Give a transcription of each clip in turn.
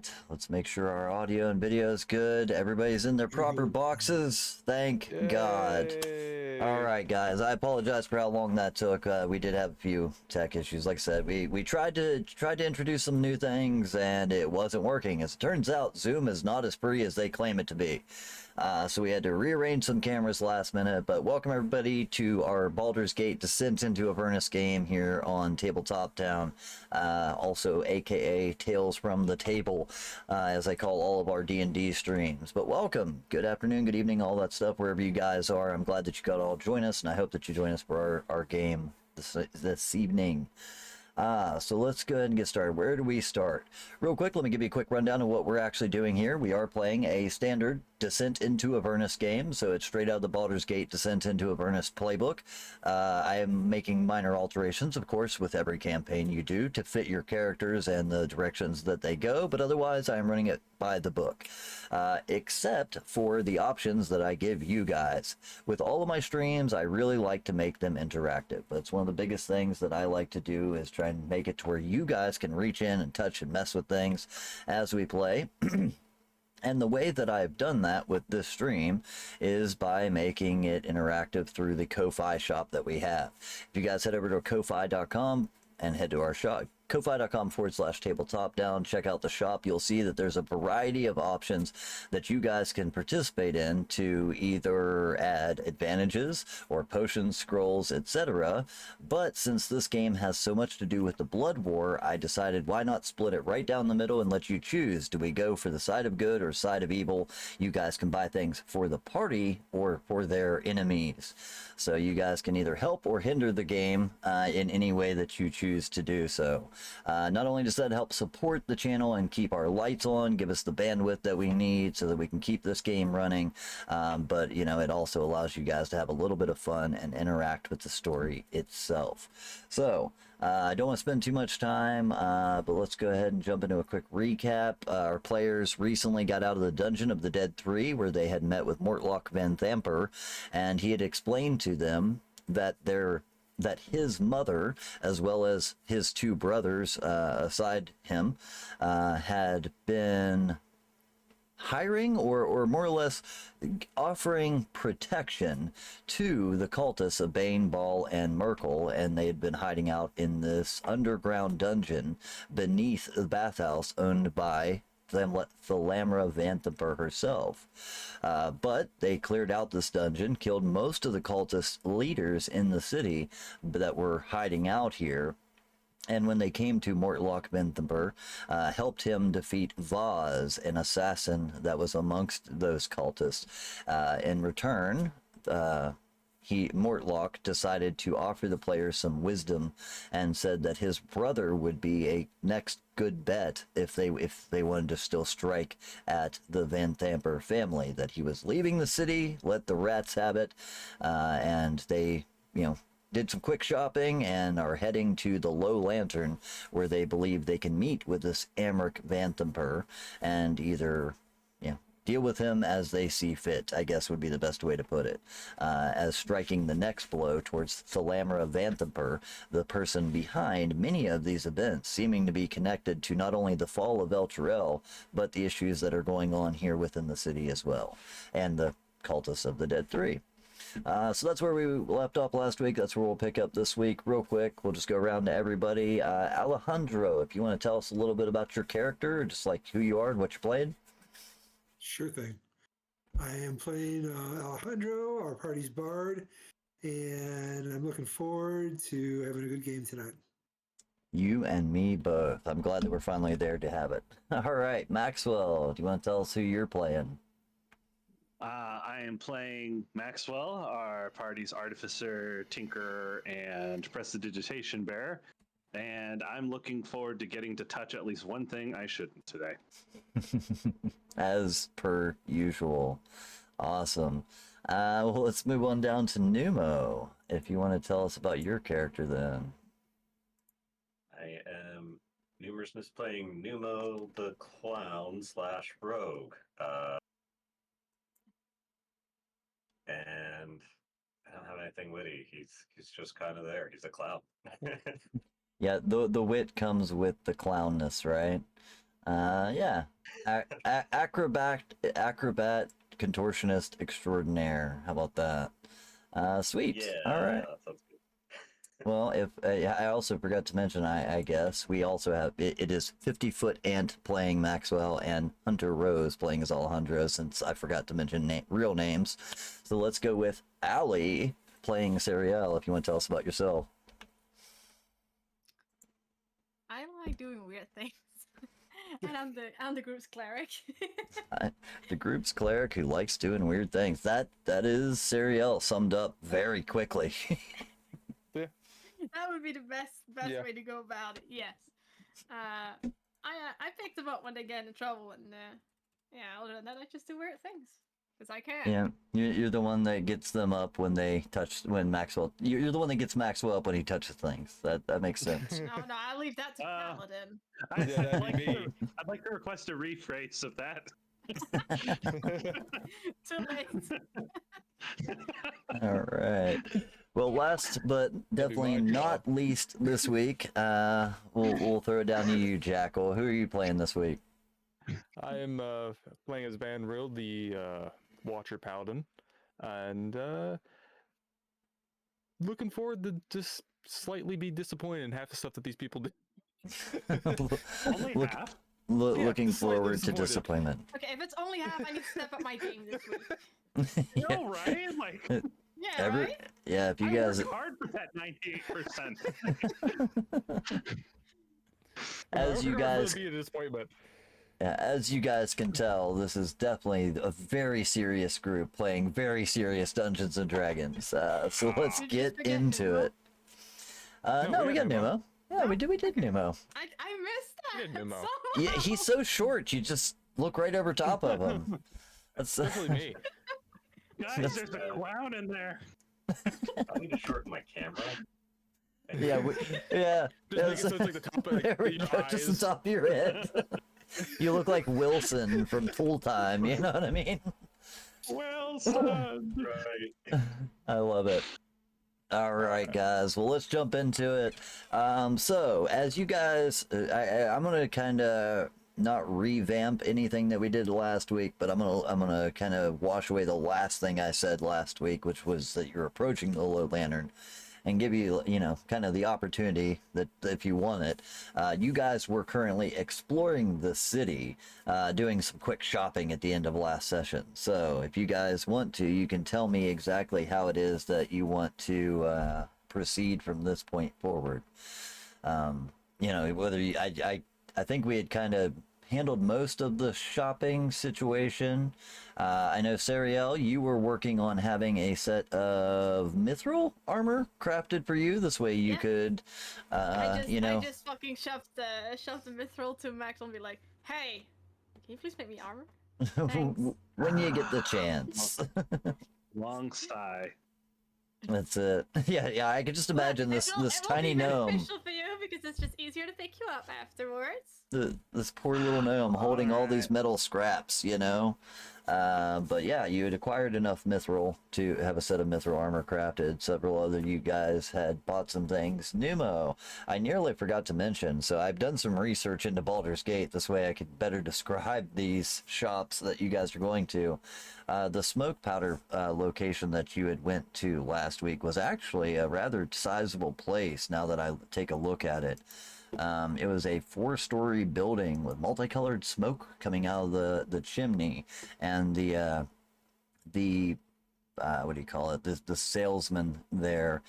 right, let's make sure our audio and video is good. Everybody's in their proper boxes. Thank God. All Yay! right, guys. I apologize for how long that took. We did have a few tech issues. Like I said, we tried to introduce some new things, and it wasn't working. As it turns out, Zoom is not as free as they claim it to be. So we had to rearrange some cameras last minute. But welcome everybody to our Baldur's Gate Descent into Avernus game here on Tabletop Town, also AKA Tales from the Table, as I call all of our D&D streams. But welcome, good afternoon, good evening, all that stuff, wherever you guys are. I'm glad that you got all join us, and I hope that you join us for our game this evening. So let's go ahead and get started. Where do we start? Real quick, let me give you a quick rundown of what we're actually doing here. We are playing a standard Descent into Avernus game, so it's straight out of the Baldur's Gate Descent into Avernus playbook. I am making minor alterations, of course, with every campaign you do to fit your characters and the directions that they go, but otherwise I am running it by the book, except for the options that I give you guys. With all of my streams, I really like to make them interactive. That's one of the biggest things that I like to do, is try and make it to where you guys can reach in and touch and mess with things as we play. And the way that I've done that with this stream is by making it interactive through the Ko-Fi shop that we have. If you guys head over to ko-fi.com and head to our shop, ko-fi.com/tabletop down, check out the shop, you'll see that there's a variety of options that you guys can participate in to either add advantages or potions, scrolls, etc. But since this game has so much to do with the Blood War, I decided why not split it right down the middle and let you choose. Do we go for the side of good or side of evil? You guys can buy things for the party or for their enemies. So you guys can either help or hinder the game in any way that you choose to do so. Not only does that help support the channel and keep our lights on, give us the bandwidth that we need so that we can keep this game running, but you know, it also allows you guys to have a little bit of fun and interact with the story itself. So I don't want to spend too much time, but let's go ahead and jump into a quick recap. Our players recently got out of the Dungeon of the Dead 3, where they had met with Mortlock Van Thamper, and he had explained to them that his mother, as well as his two brothers aside him, had been hiring or more or less offering protection to the cultists of Bane, Ball, and Merkel, and they had been hiding out in this underground dungeon beneath the bathhouse owned by Thalamra Vanthamper herself. But they cleared out this dungeon, killed most of the cultist leaders in the city that were hiding out here, and when they came to Mortlock Venthamper, helped him defeat Vaz, an assassin that was amongst those cultists. In return, Mortlock decided to offer the players some wisdom and said that his brother would be a next good bet if they wanted to still strike at the Van Thamper family, that he was leaving the city, let the rats have it, and they, did some quick shopping and are heading to the Low Lantern, where they believe they can meet with this Amric Vanthamper and either deal with him as they see fit, I guess would be the best way to put it, as striking the next blow towards Thalamra Vanthamper, the person behind many of these events, seeming to be connected to not only the fall of El Turel, but the issues that are going on here within the city as well, and the cultists of the Dead 3. So that's where we left off last week. That's where we'll pick up this week. Real quick, we'll just go around to everybody. Alejandro, if you want to tell us a little bit about your character, just like who you are and what you're playing. Sure thing. I am playing Alejandro, our party's bard, and I'm looking forward to having a good game tonight. You and me both. I'm glad that we're finally there to have it. All right, Maxwell, do you want to tell us who you're playing? I am playing Maxwell, our party's artificer, tinkerer, and prestidigitation bearer, and I'm looking forward to getting to touch at least one thing I shouldn't today. As per usual. Awesome. Well, let's move on down to Numo. If you want to tell us about your character then. I am Numerousness playing Numo the Clown / Rogue. And I don't have anything witty. He's just kind of there. He's a clown. Yeah, the wit comes with the clownness, right? Yeah. Acrobat contortionist extraordinaire. How about that? Sweet. Yeah, All right. that sounds good. Well, if I also forgot to mention, I guess we also have it is 50-foot Ant playing Maxwell and Hunter Rose playing as Alejandro, since I forgot to mention real names. So let's go with Allie playing Serial. If you want to tell us about yourself. I like doing weird things. And I'm the group's cleric. The group's cleric who likes doing weird things. That is Serial summed up very quickly. That would be the best Yeah. way to go about it. Yes. I picked them up when they get in trouble, and yeah. Other than that, I just do weird things because I can. Yeah, you're the one that gets them up when Maxwell. You're the one that gets Maxwell up when he touches things. That makes sense. No, I'll leave that to Paladin. Yeah, that'd be me. I'd like to request a rephrase of that. Too late. All right. Well, last but definitely my not least this week, we'll throw it down to you, Jackal. Who are you playing this week? I am playing as Van Rill, the Watcher Paladin, and looking forward to just slightly be disappointed in half the stuff that these people do. Only Look- half. Yeah, Looking just slightly forward to disappointed. disappointment. Okay, if it's only half, I need to step up my game this week. You know, right? Like, Yeah, right? Yeah, if you I guys, worked hard for that 98%. as you guys, be a disappointment. yeah, as you guys can tell, this is definitely a very serious group playing very serious Dungeons and Dragons. So let's Did you get forget into Numo? it. No, No, we we had got Numo. Numo. Yeah, we did Numo. I missed that. Good Numo. So Yeah, much. he's so short. You just look right over top of him. That's Especially me. Guys, there's a clown in there. I need to shorten my camera. yeah, yeah. Just make it That's- so it's like the top of there we your go, just the eyes. top of your head. You look like Wilson from Tool Time. You know what I mean? Well said. Right. I love it. All right, guys. Well, let's jump into it. So as you guys, I'm gonna kind of not revamp anything that we did last week, but I'm gonna kind of wash away the last thing I said last week, which was that you're approaching the Low Lantern, and give you kind of the opportunity that if you want it. You guys were currently exploring the city, doing some quick shopping at the end of last session. So if you guys want to, you can tell me exactly how it is that you want to proceed from this point forward. Whether you, I think we had kind of handled most of the shopping situation. I know, Sariel, you were working on having a set of mithril armor crafted for you. This way you Yeah. could, I just fucking shoved the mithril to Max and be like, "Hey, can you please make me armor?" Thanks. when you get the chance. Long sigh. That's it. Yeah, I can just imagine Look, this it will tiny be gnome. beneficial for you because it's just easier to pick you up afterwards. This poor little gnome holding all these metal scraps, But yeah, you had acquired enough mithril to have a set of mithril armor crafted. Several other you guys had bought some things. Numo, I nearly forgot to mention, so I've done some research into Baldur's Gate. This way I could better describe these shops that you guys are going to. The smoke powder location that you had went to last week was actually a rather sizable place now that I take a look at it. It was a 4-story building with multicolored smoke coming out of the chimney, and the what do you call it? The salesman there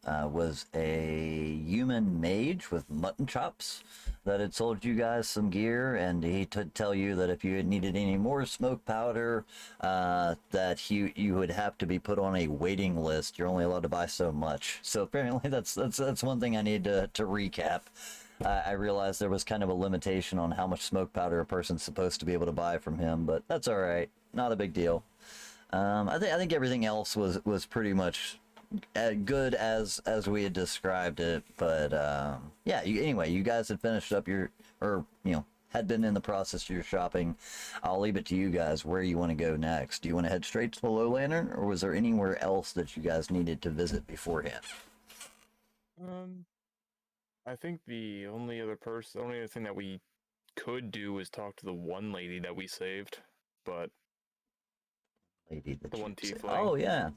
was a human mage with mutton chops that had sold you guys some gear, and he would tell you that if you had needed any more smoke powder, that you would have to be put on a waiting list. You're only allowed to buy so much. So apparently that's one thing I need to recap. I realized there was kind of a limitation on how much smoke powder a person's supposed to be able to buy from him, but that's all right. Not a big deal. I think everything else was pretty much good as we had described it, but yeah. Anyway, you guys had finished up had been in the process of your shopping. I'll leave it to you guys where you want to go next. Do you want to head straight to the Low Lantern, or was there anywhere else that you guys needed to visit beforehand? I think the only other thing that we could do is talk to the one lady that we saved, but Lady that the you one say- tiefling. Oh yeah.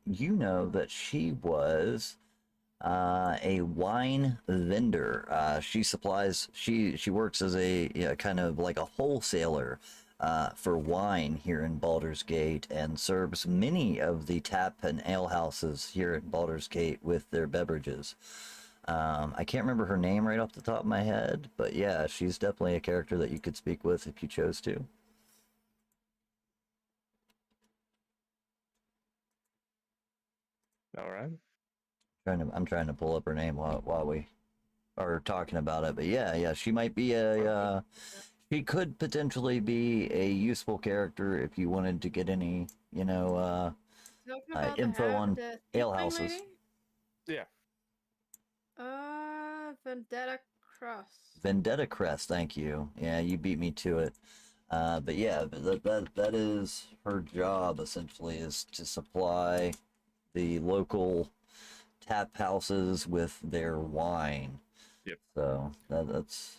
You know that she was a wine vendor. She supplies. She works as a kind of like a wholesaler for wine here in Baldur's Gate, and serves many of the tap and ale houses here at Baldur's Gate with their beverages. I can't remember her name right off the top of my head, but yeah, she's definitely a character that you could speak with if you chose to. All right. I'm trying to pull up her name while we are talking about it, but yeah, she might be she could potentially be a useful character if you wanted to get any, Talking about info on the ale tiefling houses. lady? Yeah. Vendetta Cross. Vendetta Crest, thank you. Yeah, you beat me to it. But yeah, that is her job essentially, is to supply the local tap houses with their wine. Yep. So that's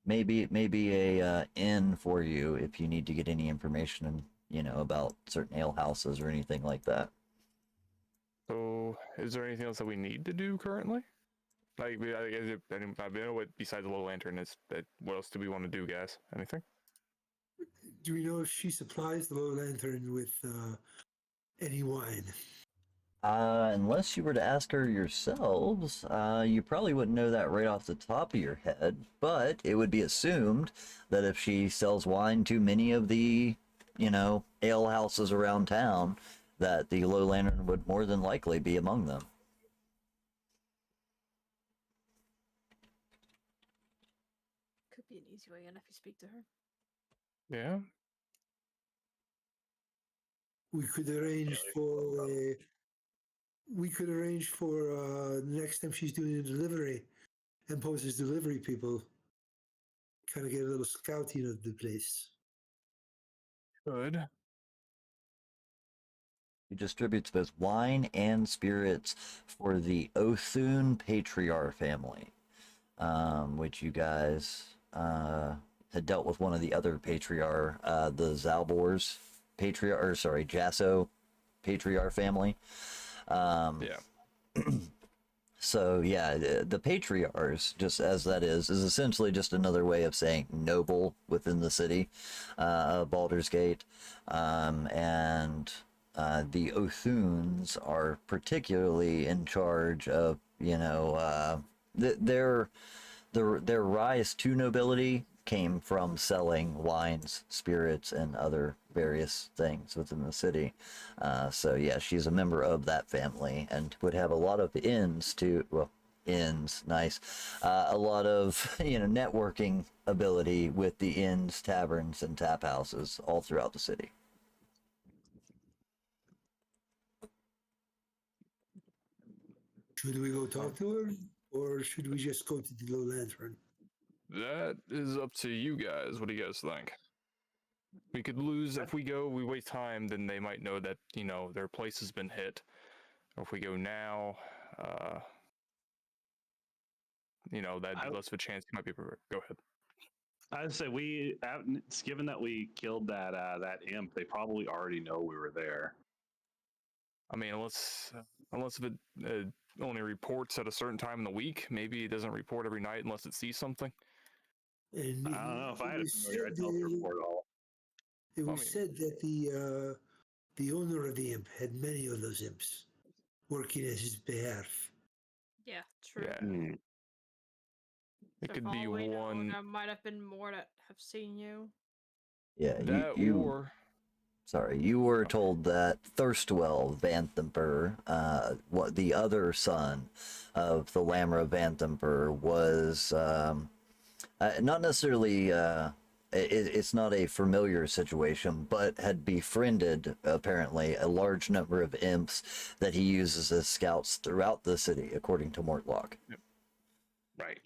maybe a in for you if you need to get any information, about certain ale houses or anything like that. So, is there anything else that we need to do currently? Like, I know what besides the little lantern is. That what else do we want to do, guys? Anything? Do we know if she supplies the Low Lantern with any wine? Unless you were to ask her yourselves, you probably wouldn't know that right off the top of your head, but it would be assumed that if she sells wine to many of the, ale houses around town, that the Low Lantern would more than likely be among them. Could be an easy way in if you speak to her. Yeah. We could arrange for next time she's doing a delivery and poses delivery people, kind of get a little scouting of the place. Good. He distributes both wine and spirits for the Othun Patriarch family, which you guys had dealt with one of the other Patriarch, the Zalbor's Patriarch, or sorry, Jasso Patriarch family. Yeah. So yeah, the Patriarchs, just as that is essentially just another way of saying noble within the city of Baldur's Gate, and the Othuns are particularly in charge of, their rise to nobility came from selling wines, spirits, and other various things within the city. So yeah, she's a member of that family and would have a lot of nice, a lot of networking ability with the inns, taverns, and tap houses all throughout the city. Should we go talk to her, or should we just go to the Low Lantern? That is up to you guys. What do you guys think? We could lose if we go. We waste time, then they might know that their place has been hit. Or if we go now, that'd be less of a chance. You might be. Go ahead. I'd say given that we killed that imp, they probably already know we were there. I mean, unless if it only reports at a certain time in the week, maybe it doesn't report every night unless it sees something. And I don't know if I had a familiar, I'd tell them to report all. It was said that the owner of the imp had many of those imps working at his behalf. Yeah, true. Yeah. It could be one. There might have been more that have seen you. Yeah, that you were told that Thirstwell Vanthemper, what the other son of the Lamra Vanthemper, was not necessarily. It's not a familiar situation, but had befriended apparently a large number of imps that he uses as scouts throughout the city, according to Mortlock. Yep. Right.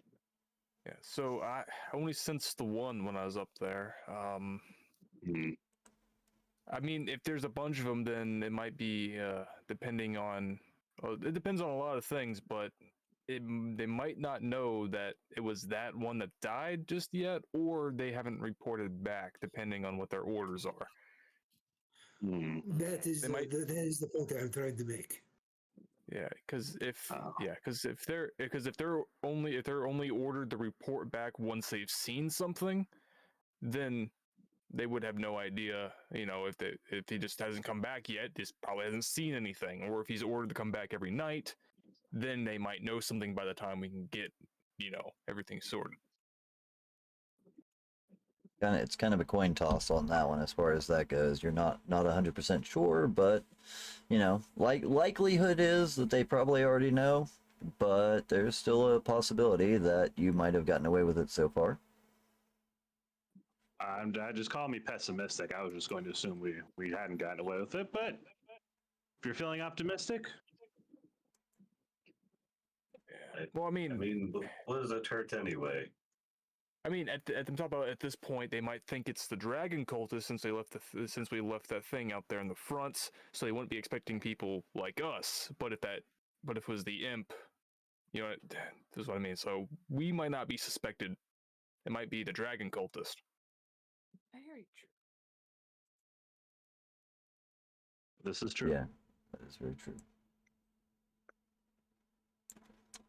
Yeah. So I only sensed the one when I was up there. I mean, if there's a bunch of them, then it might be depending on. Well, it depends on a lot of things, but they might not know that it was that one that died just yet, or they haven't reported back, depending on what their orders are. Hmm. That is They might, that is the point that I'm trying to make. yeah, because if Oh. if they're only ordered to report back once they've seen something, then they would have no idea, if he just hasn't come back yet, just probably hasn't seen anything, or if he's ordered to come back every night, then they might know something by the time we can get, everything sorted. It's kind of a coin toss on that one as far as that goes. You're not 100% sure, but likelihood is that they probably already know, but there's still a possibility that you might have gotten away with it so far. Just call me pessimistic. I was just going to assume we hadn't gotten away with it, but if you're feeling optimistic, Well, I mean, what does it hurt anyway? I mean, at this point, they might think it's the dragon cultist since we left that thing out there in the front, so they wouldn't be expecting people like us. But if it was the imp, this is what I mean. So we might not be suspected. It might be the dragon cultist. Very true. this is true. Yeah, that is very true.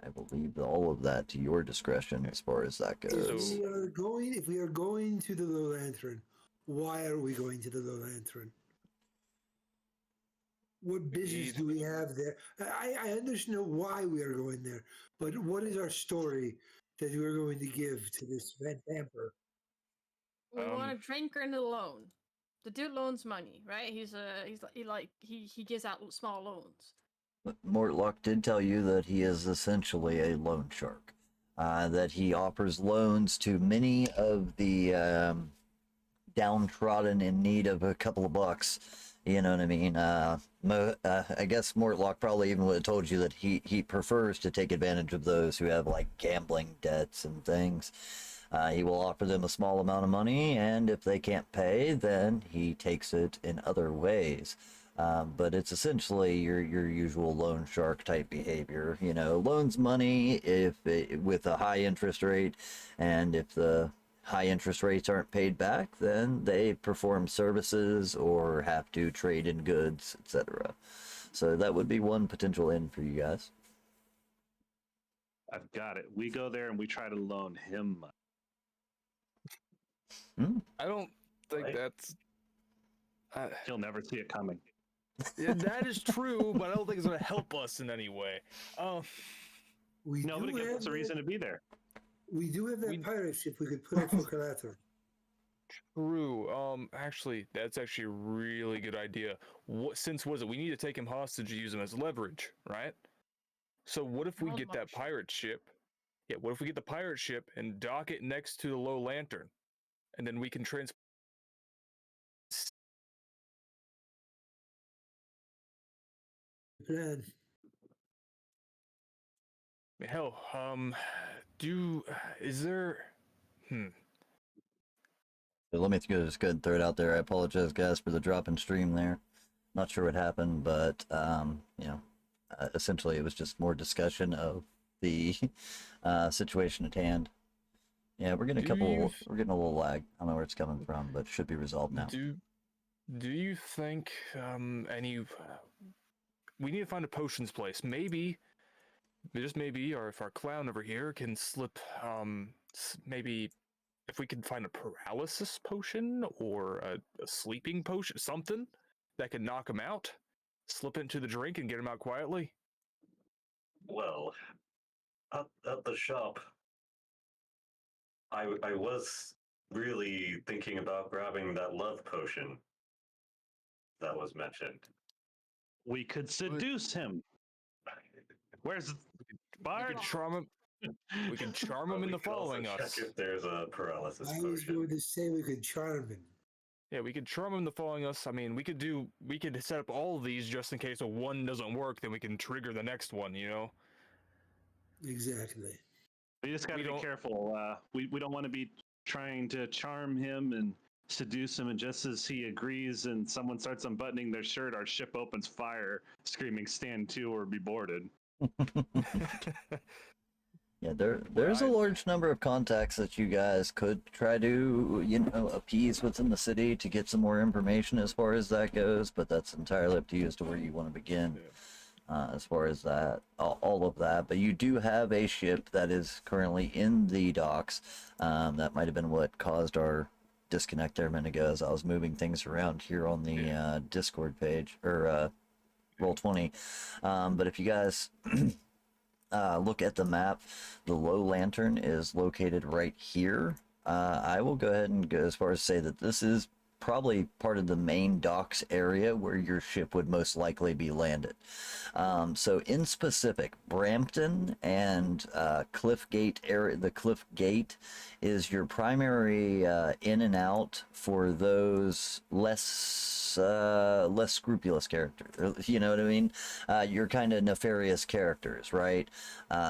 I will leave all of that to your discretion as far as that goes. If we are going to the Low Lantern, why are we going to the Low Lantern? What business do we have there? I understand why we are going there, but what is our story that we are going to give to this vamper? We want a drinker and a loan. The dude loans money, right? He gives out small loans. Mortlock did tell you that he is essentially a loan shark. That he offers loans to many of the downtrodden in need of a couple of bucks. You know what I mean? I guess Mortlock probably even would have told you that he prefers to take advantage of those who have like gambling debts and things. He will offer them a small amount of money, and if they can't pay, then he takes it in other ways. But it's essentially your usual loan shark type behavior. Loans money with a high interest rate, and if the high interest rates aren't paid back, then they perform services or have to trade in goods, etc. So that would be one potential in for you guys. I've got it. We go there and we try to loan him money. I don't think that's. He'll never see it coming. Yeah, that is true, but I don't think it's going to help us in any way. Nobody gives us a reason to be there. We do have that pirate ship we could put up for collateral. True. Actually, that's actually a really good idea. We need to take him hostage to use him as leverage, right? So what if we get that pirate ship? Yeah, what if we get the pirate ship and dock it next to the Low Lantern, and then we can transport. Plan. Hell, is there? Let me just go ahead and throw it out there. I apologize, guys, for the drop in stream there. Not sure what happened, but essentially it was just more discussion of the situation at hand. Yeah, we're getting a little lag. I don't know where it's coming from, but it should be resolved now. Do you think we need to find a potions place? Maybe, just maybe, or if our clown over here can slip, maybe if we could find a paralysis potion or a sleeping potion, something that could knock him out, slip into the drink and get him out quietly. Well, at the shop, I was really thinking about grabbing that love potion that was mentioned. We could seduce him. Where's Bard? We could charm him. We can charm him into following us. Check if there's a paralysis I potion. was going to say we could charm him. Yeah, we could charm him into following us. I mean, we could set up all of these just in case one doesn't work, then we can trigger the next one, Exactly. We just got to be careful. We don't want to be trying to charm him and seduce him, and just as he agrees and someone starts unbuttoning their shirt, our ship opens fire, screaming "Stand to or be boarded." Yeah, there's a large number of contacts that you guys could try to, appease within the city to get some more information as far as that goes, but that's entirely up to you as to where you want to begin. As far as that, all of that. But you do have a ship that is currently in the docks. That might have been what caused our disconnect there a minute ago as I was moving things around here on the Discord page, or Roll20. But if you guys look at the map, the low lantern is located right here. I will go ahead and go as far as say that this is probably part of the main docks area where your ship would most likely be landed. So in specific, Brampton and Cliff Gate area, the Cliff Gate is your primary in and out for those less scrupulous characters. You know what I mean? You're kind of nefarious characters, right?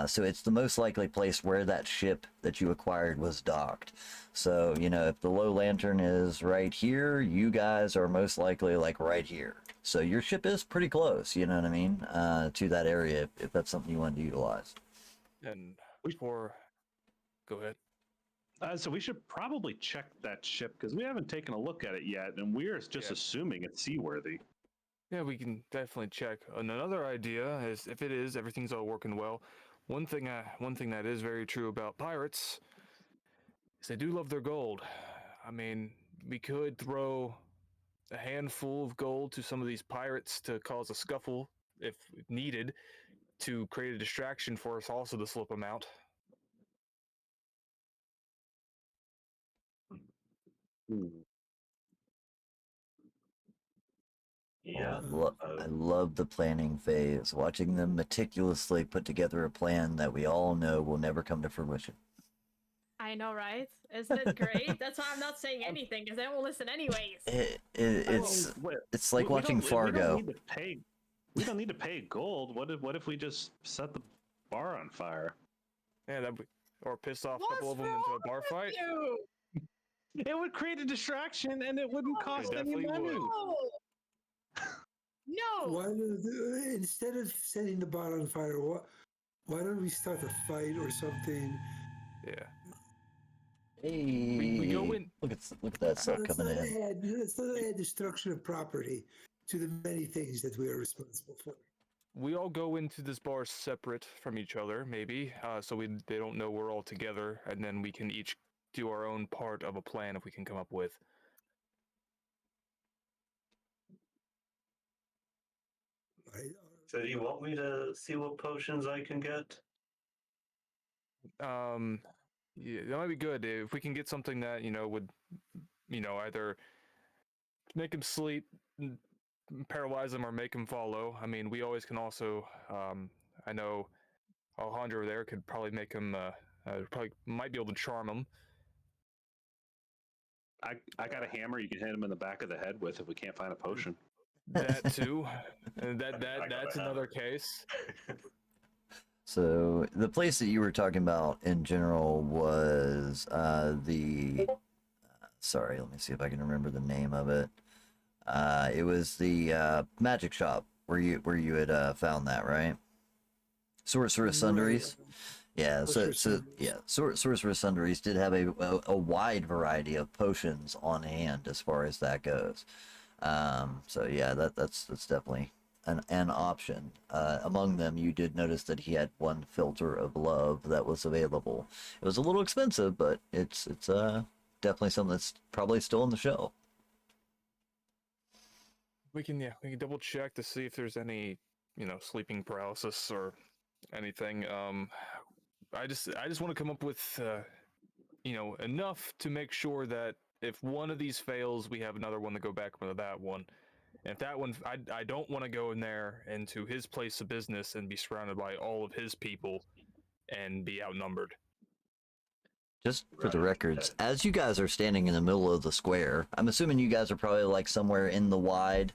So it's the most likely place where that ship that you acquired was docked. So, if the low lantern is right here, you guys are most likely like right here. So your ship is pretty close, you know what I mean, to that area if that's something you want to utilize. And go ahead. So we should probably check that ship because we haven't taken a look at it yet, and we're just assuming it's seaworthy. Yeah, we can definitely check. And another idea is if it is, everything's all working well. One thing that is very true about pirates is they do love their gold. I mean, we could throw a handful of gold to some of these pirates to cause a scuffle if needed to create a distraction for us also to slip them out. Yeah. I love the planning phase, watching them meticulously put together a plan that we all know will never come to fruition. I know, right? Isn't it great? That's why I'm not saying anything, because they won't listen anyways. It's like watching Fargo. We don't need to pay gold. What if we just set the bar on fire? Yeah, or piss off a couple of them into a bar fight. It would create a distraction, and it wouldn't cost any money. No. Instead of setting the bar on fire, why don't we start a fight or something? Yeah. Hey, we go in. Look at that stuff coming in. Let's not add destruction of property to the many things that we are responsible for. We all go into this bar separate from each other, maybe, so they don't know we're all together, and then we can each do our own part of a plan if we can come up with. So do you want me to see what potions I can get? Yeah, that might be good if we can get something that would, either make him sleep, paralyze him, or make him follow. I mean, we always can also. I know Alejandro there could probably make him. Probably might be able to charm him. I got a hammer you can hit him in the back of the head with if we can't find a potion. That too. That's another case. So the place that you were talking about in general was sorry, let me see if I can remember the name of it. It was the magic shop where you had found that, right? Sorcerer's Sundries. Yeah, Sorcerer's Sundries did have a wide variety of potions on hand as far as that goes. So yeah, that's definitely an option. Among them, you did notice that he had one filter of love that was available. It was a little expensive, but it's definitely something that's probably still on the shelf. We can double check to see if there's any sleeping paralysis or anything. I just want to come up with enough to make sure that if one of these fails, we have another one to go back with that one. And if that one, I don't want to go in there into his place of business and be surrounded by all of his people and be outnumbered. Just for the records, as you guys are standing in the middle of the square, I'm assuming you guys are probably like somewhere in the wide,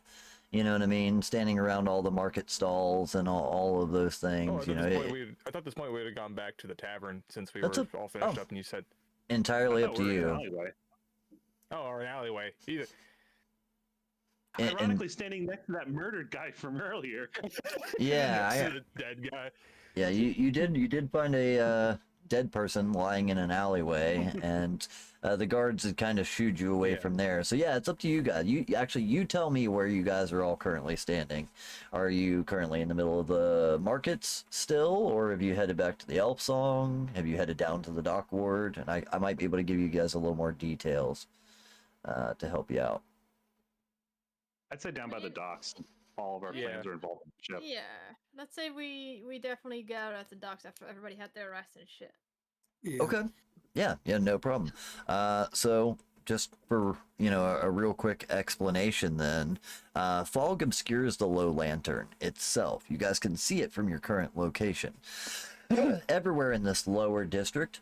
you know what I mean, standing around all the market stalls and all of those things. I thought this point we would have gone back to the tavern since we were all finished up, and you said entirely up to you. Oh, or an alleyway. Either. Ironically, standing next to that murdered guy from earlier. Yeah, Next to the dead guy. yeah, you did find a dead person lying in an alleyway, and the guards had kind of shooed you away Yeah. from there. So yeah, it's up to you guys. You tell me where you guys are all currently standing. Are you currently in the middle of the markets still, or have you headed back to the Elf Song? Have you headed down to the dock ward? And I might be able to give you guys a little more details to help you out. I'd say down by the docks. All of our plans are involved in the ship. Yeah, let's say we definitely got at the docks after everybody had their rest and shit. Yeah. Okay. Yeah, no problem. So just for, a real quick explanation then, fog obscures the low lantern itself. You guys can see it from your current location. Everywhere in this lower district,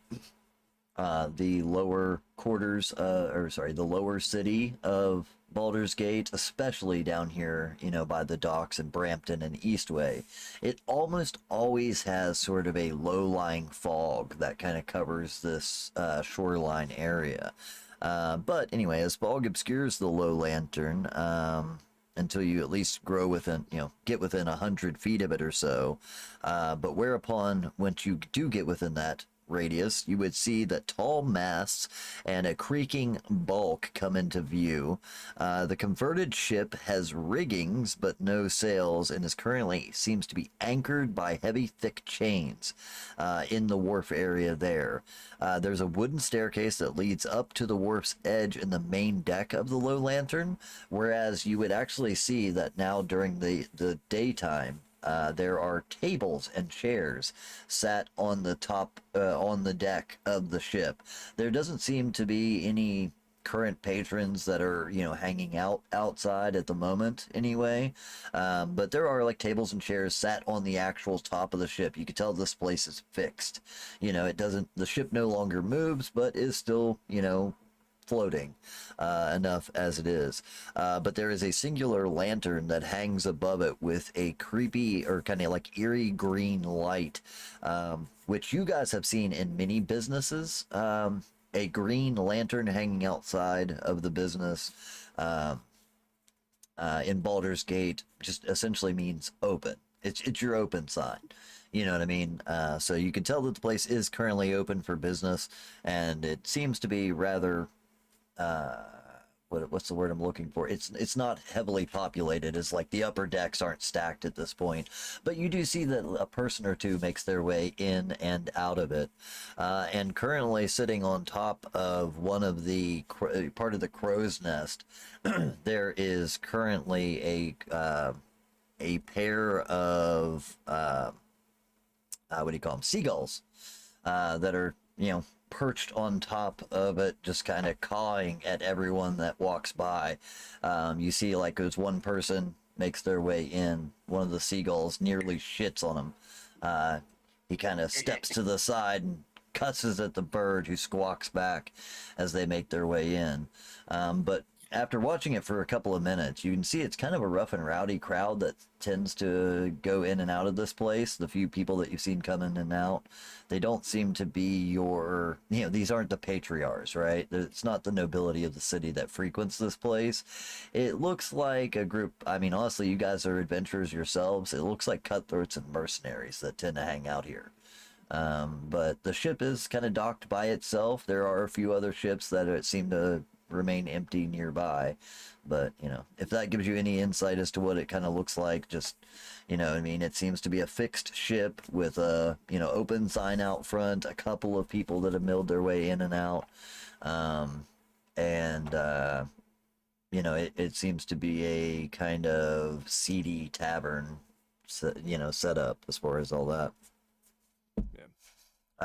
the lower quarters, the lower city of Baldur's Gate, especially down here, by the docks in Brampton and Eastway, it almost always has sort of a low-lying fog that kind of covers this shoreline area. But anyway, as fog obscures the low lantern, until you at least grow within, get within 100 feet of it or so. But whereupon, once you do get within that radius, you would see that tall masts and a creaking bulk come into view. The converted ship has riggings but no sails, and is currently seems to be anchored by heavy, thick chains in the wharf area there. There's a wooden staircase that leads up to the wharf's edge in the main deck of the low lantern, whereas you would actually see that now during the daytime, there are tables and chairs sat on the top, on the deck of the ship. There doesn't seem to be any current patrons that are, hanging out outside at the moment anyway. But there are like tables and chairs sat on the actual top of the ship. You can tell this place is fixed. The ship no longer moves, but is still, floating enough as it is. But there is a singular lantern that hangs above it with a creepy or kind of like eerie green light, which you guys have seen in many businesses. A green lantern hanging outside of the business in Baldur's Gate just essentially means open. It's your open sign. You know what I mean? So you can tell that the place is currently open for business, and it seems to be rather what's the word I'm looking for? It's not heavily populated. It's like the upper decks aren't stacked at this point, but you do see that a person or two makes their way in and out of it. And currently sitting on top of one of the part of the crow's nest, there is currently a pair of what do you call them? Seagulls that are, perched on top of it, just kind of cawing at everyone that walks by. You see, like, as one person makes their way in, one of the seagulls nearly shits on him. He kind of steps to the side and cusses at the bird, who squawks back as they make their way in. But after watching it for a couple of minutes, you can see it's kind of a rough and rowdy crowd that tends to go in and out of this place. The few people that you've seen come in and out, they don't seem to be your, these aren't the patriarchs, right? It's not the nobility of the city that frequents this place. It looks like a group, honestly, you guys are adventurers yourselves. It looks like cutthroats and mercenaries that tend to hang out here. But the ship is kind of docked by itself. There are a few other ships that seem to remain empty nearby, but if that gives you any insight as to what it kind of looks like, just it seems to be a fixed ship with a open sign out front, a couple of people that have milled their way in and out, and it seems to be a kind of seedy tavern set up as far as all that.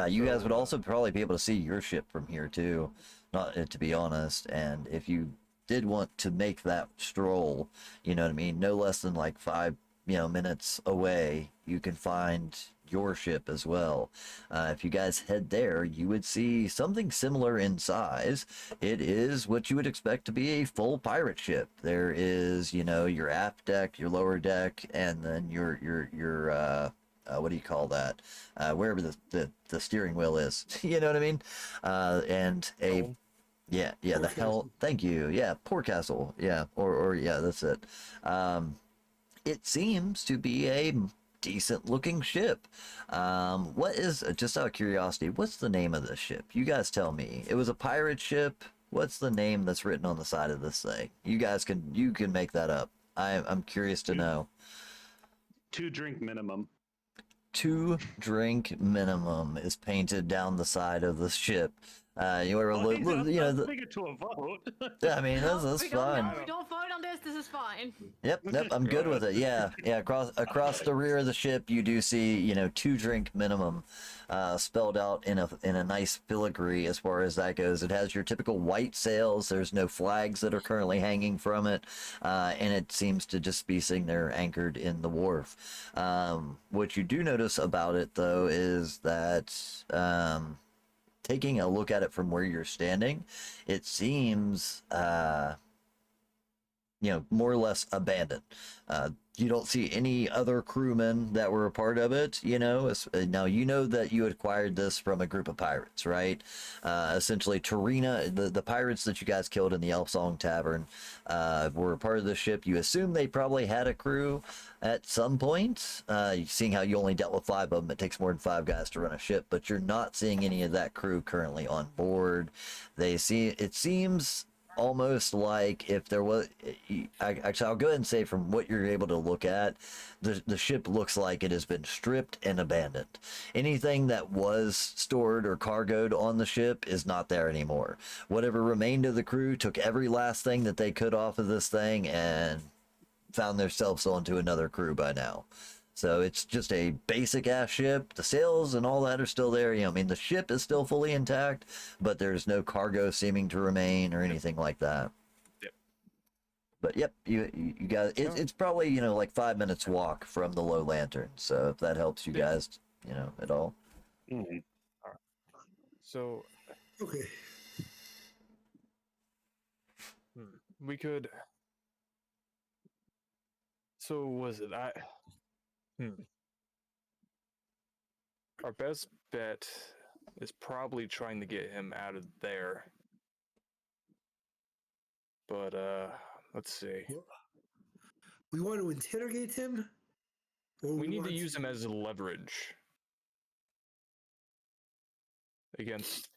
You guys would also probably be able to see your ship from here too, to be honest. And if you did want to make that stroll, no less than like 5, minutes away, you can find your ship as well. If you guys head there, you would see something similar in size. It is what you would expect to be a full pirate ship. There is, your aft deck, your lower deck, and then your what do you call that? Wherever the steering wheel is, you know what I mean? And Yeah, the Port hell. Castle. Thank you. Yeah, Port Castle. Yeah, or yeah, that's it. It seems to be a decent looking ship. What is, just out of curiosity, what's the name of this ship? You guys tell me. It was a pirate ship. What's the name that's written on the side of this thing? You can make that up. I'm curious to know. 2 drink minimum. 2 drink minimum is painted down the side of the ship. You ever Well, he's not you know, putting it to a vote. I mean, that's we fine. don't, we don't vote on this. This is fine. Yep, I'm good with it. Yeah. Across the rear of the ship, you do see, 2 drink minimum, spelled out in a nice filigree as far as that goes. It has your typical white sails. There's no flags that are currently hanging from it, and it seems to just be sitting there anchored in the wharf. What you do notice about it, though, is that taking a look at it from where you're standing, it seems more or less abandoned. You don't see any other crewmen that were a part of it. Now you know that you acquired this from a group of pirates, right? Essentially, Tarina, the pirates that you guys killed in the Elf Song Tavern, were a part of the ship. You assume they probably had a crew at some point. Seeing how you only dealt with 5 of them, it takes more than 5 guys to run a ship. But you're not seeing any of that crew currently on board. It seems almost like if there was, actually, I'll go ahead and say from what you're able to look at, the ship looks like it has been stripped and abandoned. Anything that was stored or cargoed on the ship is not there anymore. Whatever remained of the crew took every last thing that they could off of this thing and found themselves onto another crew by now. So it's just a basic ass ship. The sails and all that are still there. The ship is still fully intact, but there's no cargo seeming to remain or anything like that. Yep. But yep, you guys, it's probably, like 5 minutes walk from the Low Lantern. So if that helps you guys, at all. Mm-hmm. So Okay. we could. So was it Our best bet is probably trying to get him out of there. But let's see. We want to interrogate him? Or We need to want use him as leverage against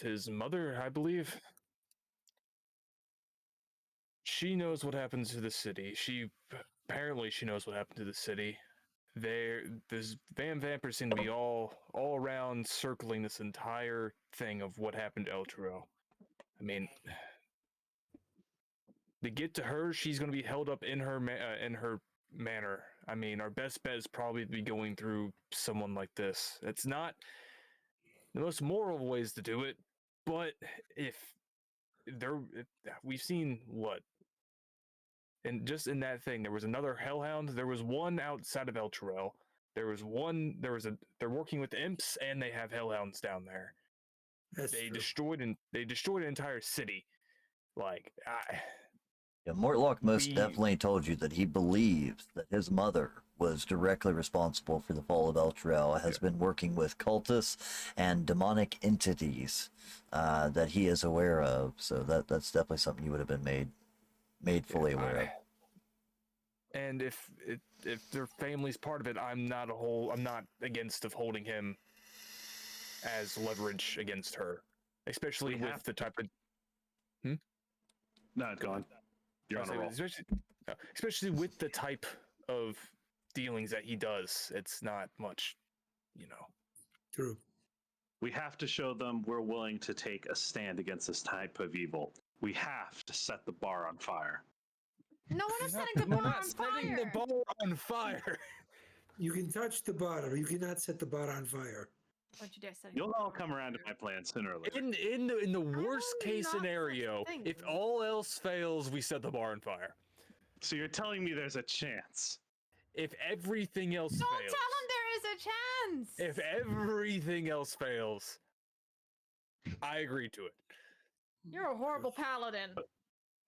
his mother, I believe. She knows what happens to the city. Apparently she knows what happened to the city. This vampires seem to be all around circling this entire thing of what happened to El Toro. I mean, to get to her, she's going to be held up in her manor. I mean, our best bet is probably to be going through someone like this. It's not the most moral of ways to do it, but we've seen what. And just in that thing, there was another hellhound. There was one outside of El Toro. They're working with imps, and they have hellhounds down there. They destroyed an entire city. Mortlock most definitely told you that he believes that his mother was directly responsible for the fall of Elturel, has been working with cultists and demonic entities that he is aware of. So that's definitely something you would have been made fully aware of. And if their family's part of it, I'm not against of holding him as leverage against her, especially with the type of. No, it's gone. You're on a roll. Especially with the type of dealings that he does, it's not much, True. We have to show them we're willing to take a stand against this type of evil. We have to set the bar on fire. No one is setting the bar on fire. Setting the bar on fire. You can touch the bottom. You cannot set the bar on fire. Don't you dare set it. You'll all come around to my plan sooner or later. In the worst case scenario, if all else fails, we set the bar on fire. So you're telling me there's a chance? If everything else Don't fails. tell him there is a chance. If everything else fails, I agree to it. You're a horrible paladin.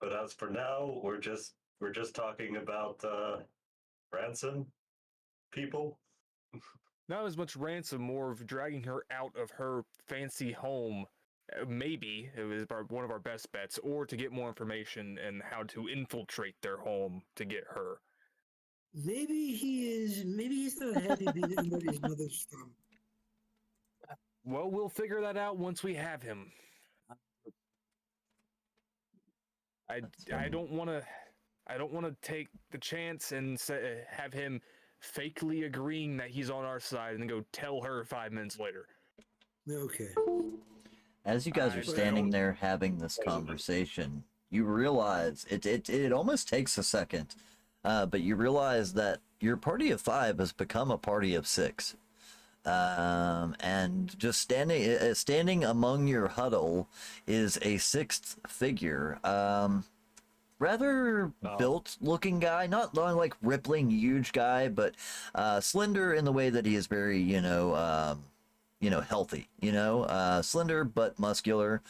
But as for now, we're just talking about ransom people. Not as much ransom, more of dragging her out of her fancy home maybe it was one of our best bets, or to get more information and how to infiltrate their home to get her. Maybe he's not happy being under his mother's thumb. Well, we'll figure that out once we have him. I don't want to take the chance and have him fakely agreeing that he's on our side and then go tell her 5 minutes later. Okay. As you guys are standing there having this conversation, you realize it almost takes a second, but you realize that your party of 5 has become a party of 6. And just standing among your huddle is a 6th figure. Rather built looking guy, not like rippling huge guy, but slender in the way that he is very, healthy, slender but muscular,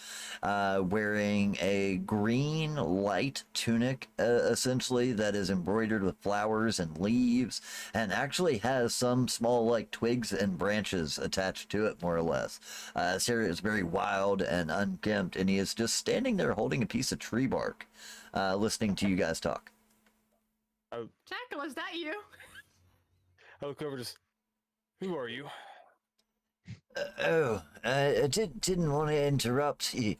wearing a green light tunic, essentially, that is embroidered with flowers and leaves, and actually has some small, like, twigs and branches attached to it, more or less. His hair is very wild and unkempt, and he is just standing there holding a piece of tree bark, listening to you guys talk. Jackal, is that you? I look over, just, who are you? I didn't want to interrupt. You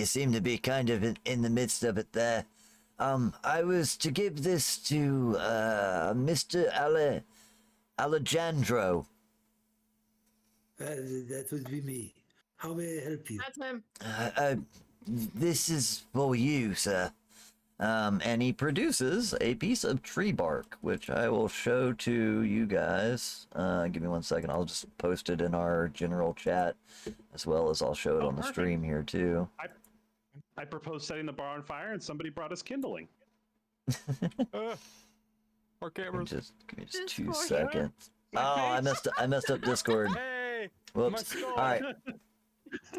seem to be kind of in the midst of it there. I was to give this to Mr. Alejandro. That would be me. How may I help you? That's him. This is for you, sir. And he produces a piece of tree bark, which I will show to you guys. Give me 1 second. I'll just post it in our general chat, as well as I'll show it on the stream here, too. I proposed setting the bar on fire, and somebody brought us kindling. Our cameras. Give me just 2 seconds. Oh, I messed up Discord. Hey! Whoops. All right.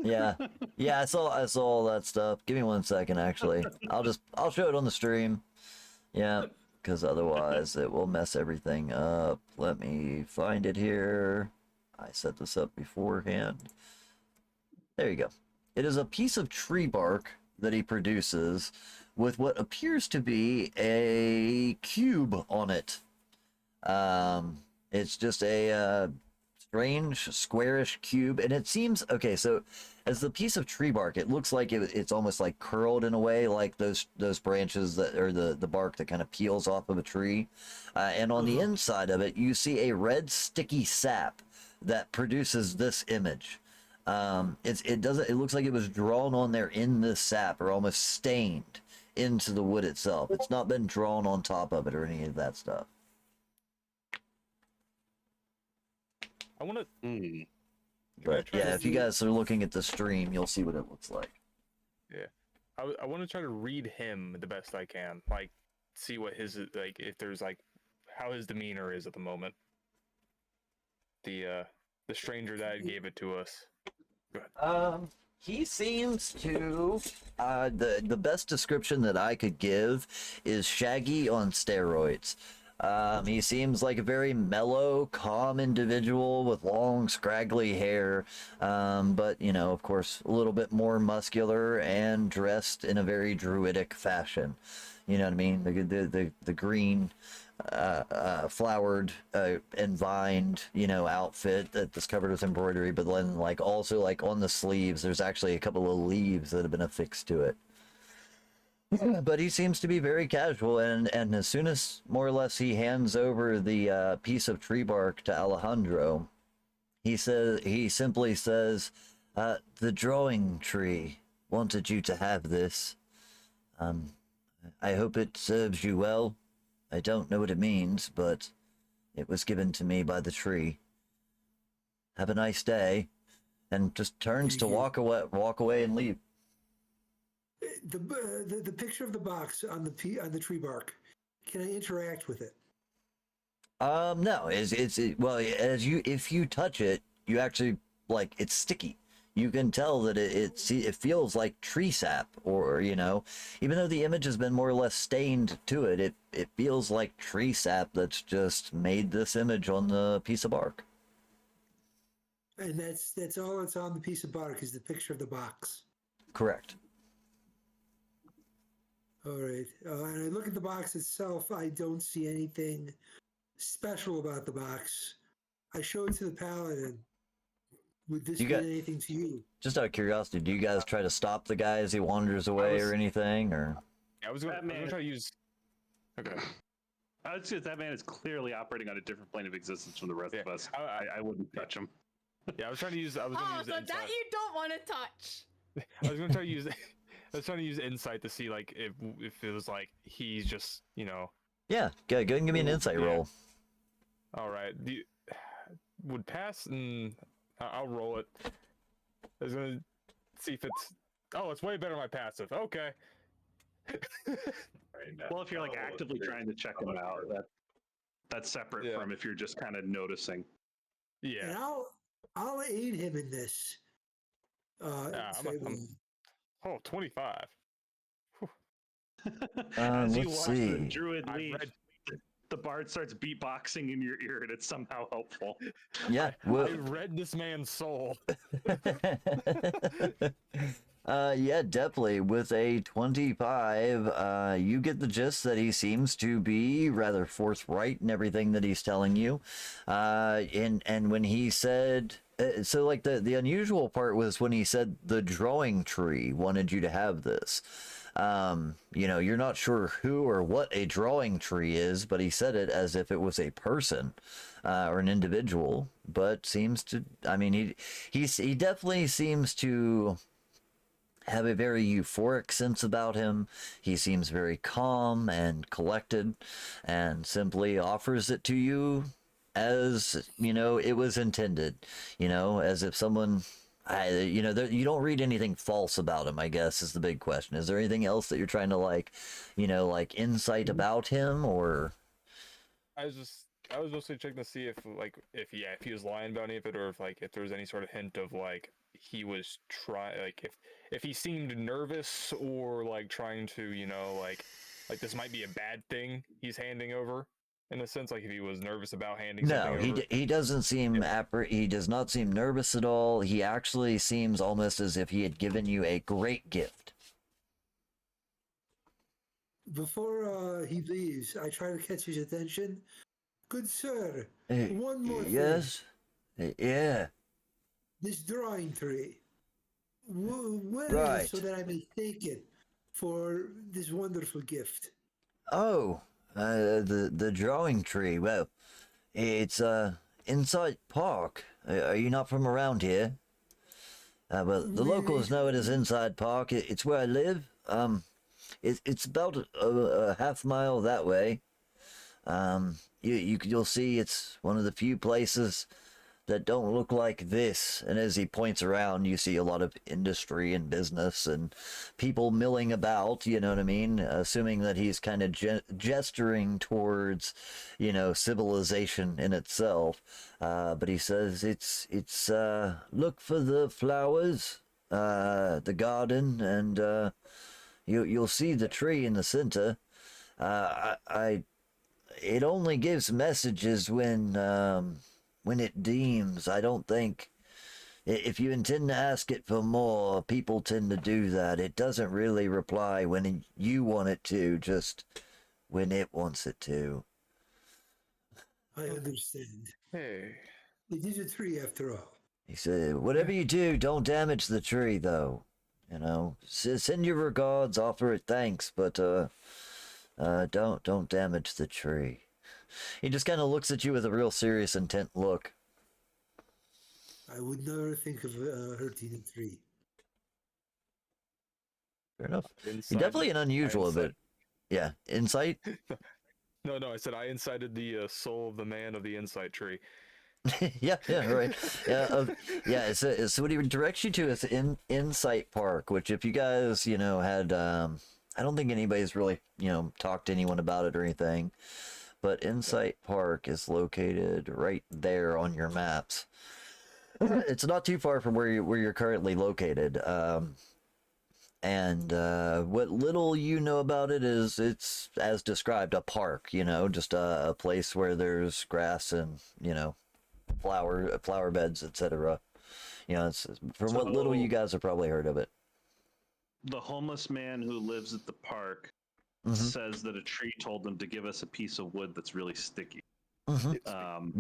Yeah, I saw all that stuff. Give me 1 second, actually. I'll show it on the stream. Yeah, because otherwise it will mess everything up. Let me find it here. I set this up beforehand. There you go. It is a piece of tree bark that he produces with what appears to be a cube on it. It's just a strange squarish cube, and it seems okay. So as the piece of tree bark, it looks like it's almost like curled in a way, like those branches that, or the bark that kind of peels off of a tree, and on the inside of it you see a red sticky sap that produces this image. It looks like it was drawn on there in this sap, or almost stained into the wood itself. It's not been drawn on top of it or any of that stuff. I want to. But yeah, if you guys are looking at the stream, you'll see what it looks like. Yeah, I want to try to read him the best I can, like see what his, like, if there's like how his demeanor is at the moment. The stranger that gave it to us. Go ahead. He seems to the best description that I could give is shaggy on steroids. He seems like a very mellow, calm individual with long, scraggly hair, but, of course, a little bit more muscular and dressed in a very druidic fashion. You know what I mean? The green, flowered and vined, outfit that's covered with embroidery, but then, also, on the sleeves, there's actually a couple of leaves that have been affixed to it. But he seems to be very casual, and as soon as, more or less, he hands over the piece of tree bark to Alejandro, he simply says, the drawing tree wanted you to have this. I hope it serves you well. I don't know what it means, but it was given to me by the tree. Have a nice day. And just turns to walk away and leave. The picture of the box on the tree bark. Can I interact with it? No. If you touch it, you actually it's sticky. You can tell that it feels like tree sap, or even though the image has been more or less stained to it, it feels like tree sap that's just made this image on the piece of bark. And that's all that's on the piece of bark is the picture of the box. Correct. All right. And I look at the box itself. I don't see anything special about the box. I show it to the paladin. Would this You mean got- anything to you? Just out of curiosity, do you guys try to stop the guy as he wanders away or anything, or? I was going to try to use. Okay. I was just, that man is clearly operating on a different plane of existence from the rest of us. I wouldn't touch him. Yeah, I was trying to use. I was going to use so insight. that you don't want to touch. I was going to try to use. I was trying to use insight to see like if it was like he's just Yeah, go ahead and give me an insight roll. All right. Would pass and I'll roll it. I was gonna see if it's. Oh, it's way better than my passive. Okay. Well, if you're like actively trying to check him out, that's separate from if you're just kind of noticing. Yeah. And I'll aid him in this. I'm 25. As you Let's watch see. the druid leave, the bard starts beatboxing in your ear, and it's somehow helpful. Yeah. I read this man's soul. Yeah, definitely. With a 25, you get the gist that he seems to be rather forthright in everything that he's telling you. And when he said, so like the unusual part was when he said the drawing tree wanted you to have this. You're not sure who or what a drawing tree is, but he said it as if it was a person or an individual. But seems to, I mean, he definitely seems to have a very euphoric sense about him. He seems very calm and collected, and simply offers it to you as it was intended. As if someone. You don't read anything false about him, I guess, is the big question. Is there anything else that you're trying to like insight about him, or? I was mostly checking to see if he was lying about any of it, or if there was any sort of hint of like he was trying, like if he seemed nervous or like trying to like this might be a bad thing he's handing over. In a sense, like if he was nervous about handing something over. He doesn't seem he does not seem nervous at all. He actually seems almost as if he had given you a great gift. Before he leaves, I try to catch his attention. Good sir, one more thing. Yes? Yeah. This drawing tree. Where Right. is it so that I may thank it for this wonderful gift? Oh, the drawing tree. Well, it's Insight Park. Are you not from around here? Well, the locals know it as Inside Park. It's where I live. It's about a half mile that way. You'll see it's one of the few places that don't look like this. And as he points around, you see a lot of industry and business and people milling about, you know what I mean? Assuming that he's kind of gesturing towards, civilization in itself. But he says it's look for the flowers, the garden, and you'll see the tree in the center. It only gives messages when it deems. I don't think, if you intend to ask it for more, people tend to do that. It doesn't really reply when you want it to, just when it wants it to. I understand. Hey. It is a tree after all. He said, whatever you do, don't damage the tree, though. Send your regards, offer it thanks, but don't damage the tree. He just kind of looks at you with a real serious, intent look. I would never think of hurting a tree. Fair enough. You're definitely an unusual bit. Yeah, insight? No, I said I incited the soul of the man of the insight tree. yeah, right. Yeah, so what he directs you to is Insight Park, which if you guys, had, I don't think anybody's really, talked to anyone about it or anything. But Insight Park is located right there on your maps. It's not too far from where you're currently located. And what little you know about it is it's, as described, a park, just a place where there's grass and, flower beds, etc. You know, it's from what little you guys have probably heard of it. The homeless man who lives at the park says that a tree told them to give us a piece of wood that's really sticky.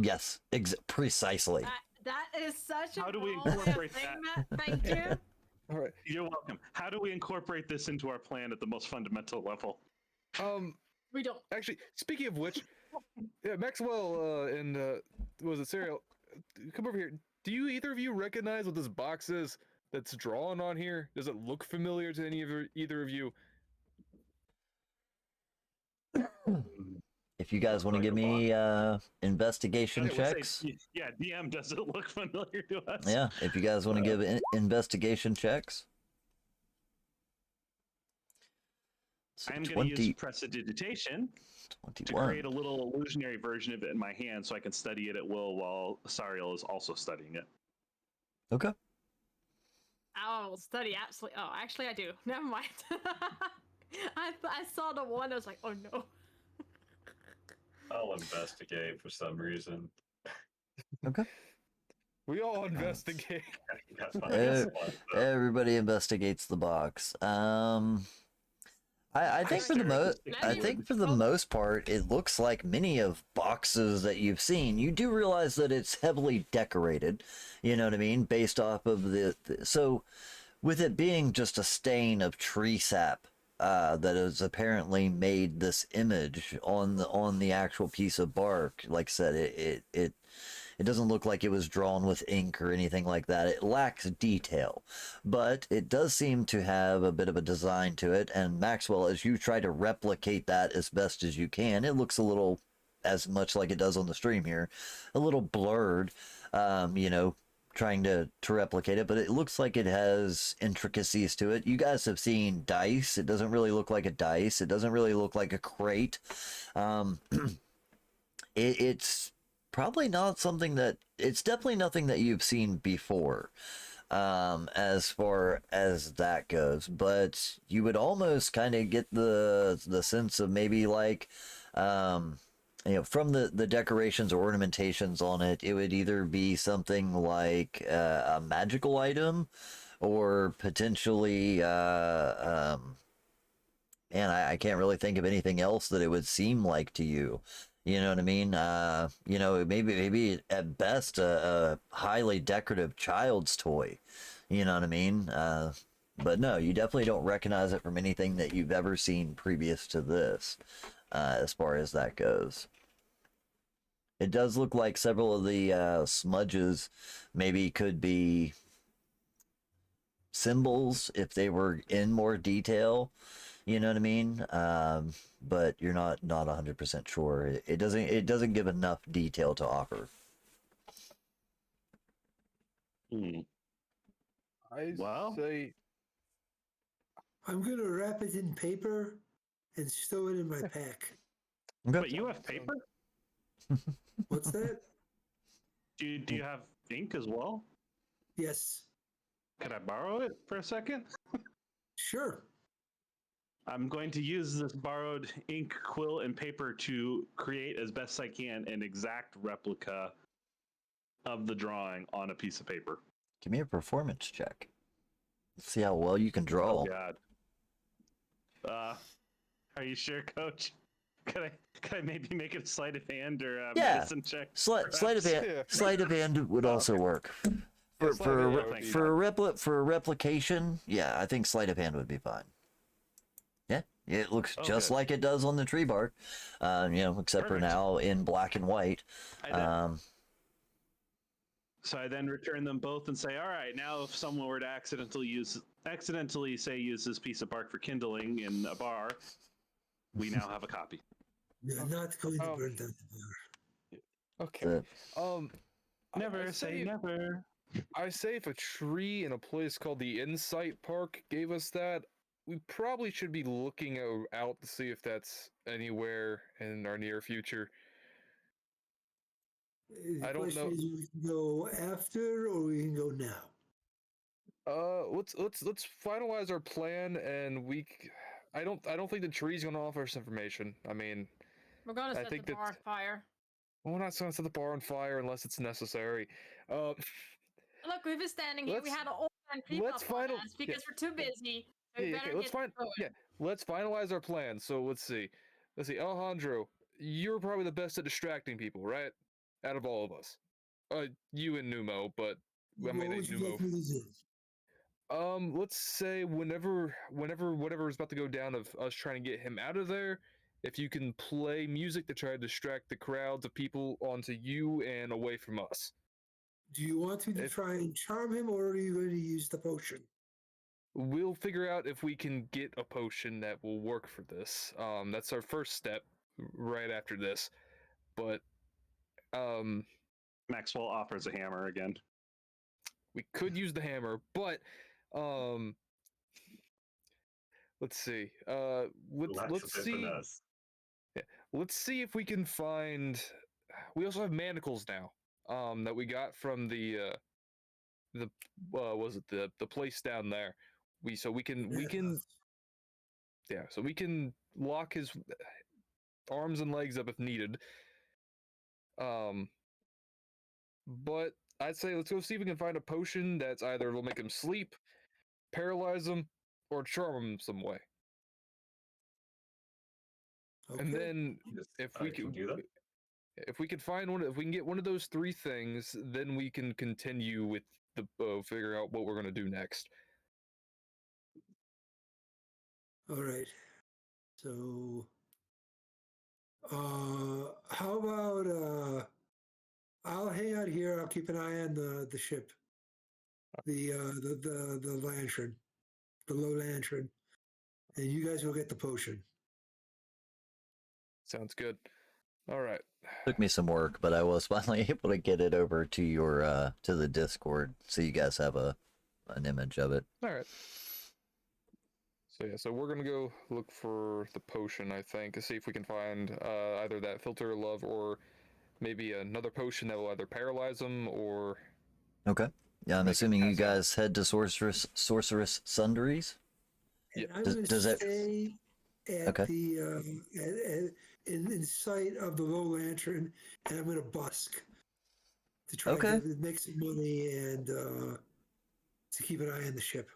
Yes, precisely. That is such a How do we cool way of incorporate saying that? that. Thank you. All right. You're welcome. How do we incorporate this into our plan at the most fundamental level? We don't. Actually, speaking of which, yeah, Maxwell and was it Serial? Come over here. Do you either of you recognize what this box is that's drawn on here? Does it look familiar to either of you? If you guys want to give me investigation checks. Yeah, DM, does it look familiar to us? Yeah, if you guys want to give investigation checks. So I'm going to use prestidigitation to create a little illusionary version of it in my hand so I can study it at will while Sariel is also studying it. Okay. I'll study absolutely. Oh, actually, I do. Never mind. I saw the one. I was like, oh no. I'll investigate for some reason. Okay. We all investigate. Everybody investigates the box. I think for the most part, it looks like many of boxes that you've seen. You do realize that it's heavily decorated. You know what I mean? Based off of so, with it being just a stain of tree sap. That has apparently made this image on the actual piece of bark. Like I said, it doesn't look like it was drawn with ink or anything like that. It lacks detail, but it does seem to have a bit of a design to it. And Maxwell, as you try to replicate that as best as you can, it looks a little, as much like it does on the stream here, a little blurred. You know, trying to replicate it, but it looks like it has intricacies to it. You guys have seen dice. It doesn't really look like a dice. It doesn't really look like a crate. It's probably not something that, it's definitely nothing that you've seen before, as far as that goes, but you would almost kind of get the sense of maybe like, you know, from the decorations or ornamentations on it, it would either be something like a magical item, or potentially, man, I can't really think of anything else that it would seem like to you. You know what I mean? You know, maybe at best a highly decorative child's toy. You know what I mean? But no, you definitely don't recognize it from anything that you've ever seen previous to this, as far as that goes. It does look like several of the smudges maybe could be symbols if they were in more detail. You know what I mean? But you're not 100% sure. It doesn't give enough detail to offer. Say I'm gonna wrap it in paper and stow it in my pack. Okay. But you have paper? What's that? Do you have ink as well? Yes. Could I borrow it for a second? Sure. I'm going to use this borrowed ink, quill, and paper to create as best I can an exact replica of the drawing on a piece of paper. Give me a performance check. Let's see how well you can draw. Oh God. Are you sure, Coach? Could I maybe make it a sleight of hand or a medicine check? Sleight of hand would also work. For a replication, yeah, I think sleight of hand would be fine. Yeah, it looks just like it does on the tree bark, you know, except for now in black and white. So I then return them both and say, all right, now if someone were to accidentally use this piece of bark for kindling in a bar, we now have a copy. You're not going to burn down the bar. Okay. Never say never. I say if a tree in a place called the Insight Park gave us that, we probably should be looking out to see if that's anywhere in our near future. The I don't know. question is, we can go after or we can go now. Let's finalize our plan, and I don't think the tree's gonna offer us information. I mean, we're gonna set the bar on fire. We're not gonna set the bar on fire unless it's necessary. Look, we've been standing here. We had an old man creep let's up on final- us because we're too busy. So we Yeah, better okay, let's get going. let's finalize our plan. So let's see. Alejandro, you're probably the best at distracting people, right? Out of all of us. You and Numo, but I What mean would you Numo. like me to do? Let's say whatever is about to go down of us trying to get him out of there, if you can play music to try to distract the crowds of people onto you and away from us. Do you want me to try and charm him, or are you going to use the potion? We'll figure out if we can get a potion that will work for this. That's our first step right after this. But Maxwell offers a hammer again. we could use the hammer, but let's see. Let's see. Yeah, let's see if we can find. We also have manacles now. That we got from the was it the place down there. We can lock his arms and legs up if needed. But I'd say let's go see if we can find a potion that's either will make him sleep, paralyze him, or charm him some way. Okay. And then if we can do that. If we can find one, if we can get one of those three things, then we can continue with the figure out what we're gonna do next. All right. So, how about I'll hang out here. I'll keep an eye on the ship, the lantern, the low lantern, and you guys will get the potion. Sounds good. All right. Took me some work, but I was finally able to get it over to your to the Discord, so you guys have an image of it. All right. So yeah, so we're gonna go look for the potion, I think, to see if we can find either that filter of love or maybe another potion that will either paralyze them or. Okay. Yeah, I'm assuming you guys head to Sorceress Sundries. Yeah. I'm going does to it- stay at Okay. the in sight of the low lantern, and I'm going to busk to try Okay. to make some money and to keep an eye on the ship.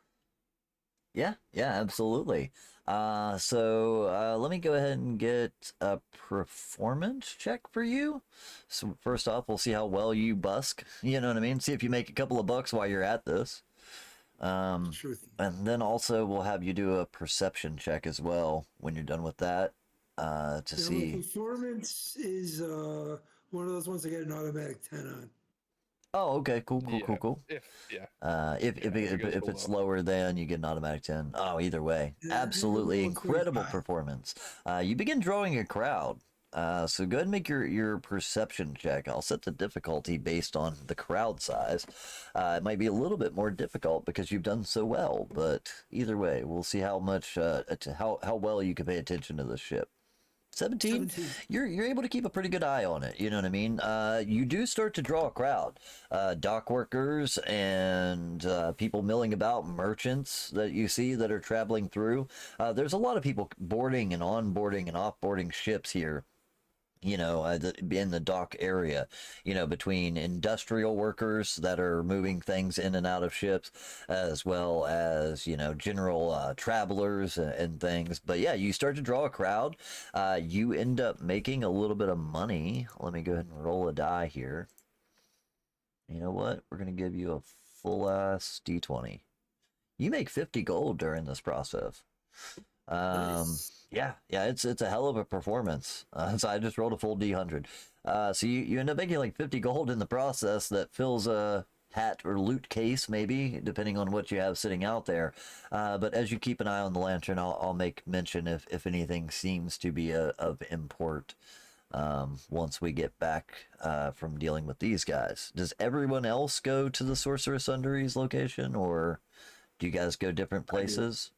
Yeah, absolutely. So let me go ahead and get a performance check for you. So first off, we'll see how well you busk. You know what I mean? See if you make a couple of bucks while you're at this. Sure thing. And then also we'll have you do a perception check as well when you're done with that. To Now, see. my performance is one of those ones I get an automatic 10 on. Oh, okay, cool. If If it's lower than, you get an automatic 10. Oh, either way, Yeah, absolutely 145. incredible performance. You begin drawing a crowd. So go ahead and make your perception check. I'll set the difficulty based on the crowd size. It might be a little bit more difficult because you've done so well, but either way, we'll see how much how well you can pay attention to the ship. 17? You're able to keep a pretty good eye on it, you know what I mean? You do start to draw a crowd. Dock workers and people milling about, merchants that you see that are traveling through. There's a lot of people boarding and onboarding and offboarding ships here. You know, in the dock area, you know, between industrial workers that are moving things in and out of ships, as well as, you know, general travelers and things. But yeah, you start to draw a crowd. You end up making a little bit of money. Let me go ahead and roll a die here. You know what? We're going to give you a full ass D20. You make 50 gold during this process. Nice. Yeah, it's a hell of a performance. So I just rolled a full D100. So you end up making like 50 gold in the process that fills a hat or loot case, maybe, depending on what you have sitting out there. But as you keep an eye on the lantern, I'll make mention if anything seems to be of import once we get back from dealing with these guys. Does everyone else go to the Sorceress Sundries location, or do you guys go different places?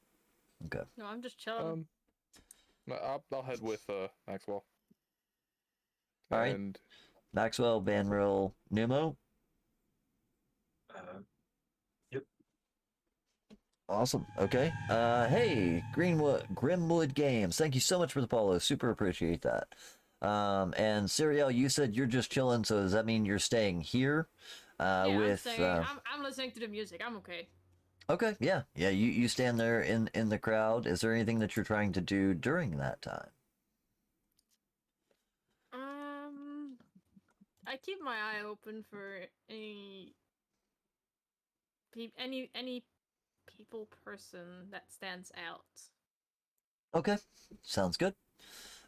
Okay. No, I'm just chilling. I'll head with Maxwell. All right. And Maxwell, Vanril, Numo. Yep. Awesome. Okay. Hey, Grimwood Games. Thank you so much for the follow. Super appreciate that. And Serial, you said you're just chilling, so does that mean you're staying here Yeah, with. I'm listening to the music. I'm okay. Okay, yeah. You stand there in the crowd. Is there anything that you're trying to do during that time? I keep my eye open for any people person that stands out. Okay, sounds good.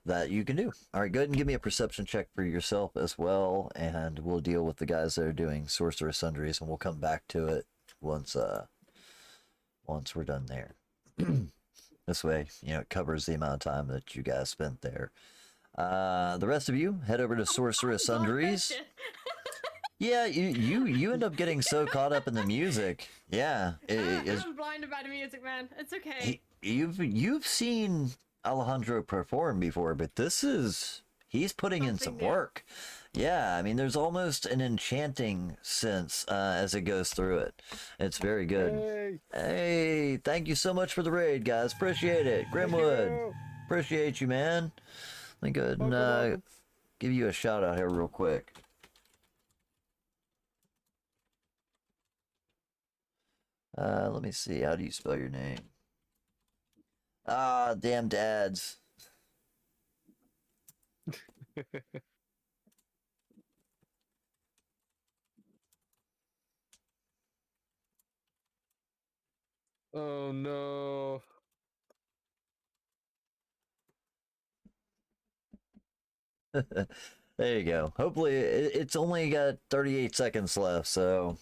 That you can do. All right, go ahead and give me a perception check for yourself as well, and we'll deal with the guys that are doing sorcerer sundries, and we'll come back to it once we're done there. This way, it covers the amount of time that you guys spent there. The rest of you head over to sorcerer sundries. Yeah, you end up getting so caught up in the music. Yeah, I'm blinded by the music, man. It's okay. You've seen Alejandro perform before, but he's putting in some work. Yeah, I mean, there's almost an enchanting sense as it goes through it. It's very good. Hey, thank you so much for the raid, guys. Appreciate it. Grimwood, appreciate you, man. Let me go ahead and give you a shout out here real quick. Let me see. How do you spell your name? Ah, damn dads. Oh no. There you go. Hopefully, it's only got 38 seconds left, so.